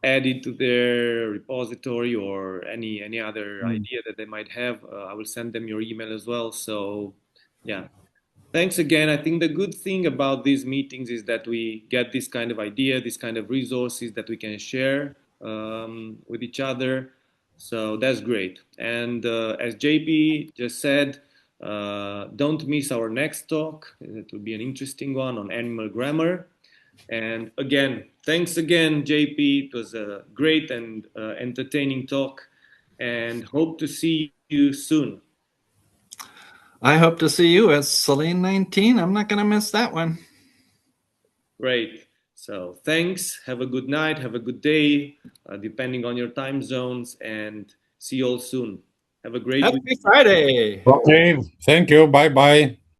add it to their repository or any other idea that they might have. I will send them your email as well. So yeah. Thanks again. I think the good thing about these meetings is that we get this kind of idea, this kind of resources that we can share with each other. So that's great. And as JP just said, don't miss our next talk. It will be an interesting one on animal grammar. And again, thanks again, JP. It was a great and entertaining talk, and hope to see you soon. I hope to see you at CELINE 19. I'm not going to miss that one. Great. So thanks. Have a good night. Have a good day, depending on your time zones, and see you all soon. Have a great week. Happy Friday. Okay. Thank you. Bye-bye.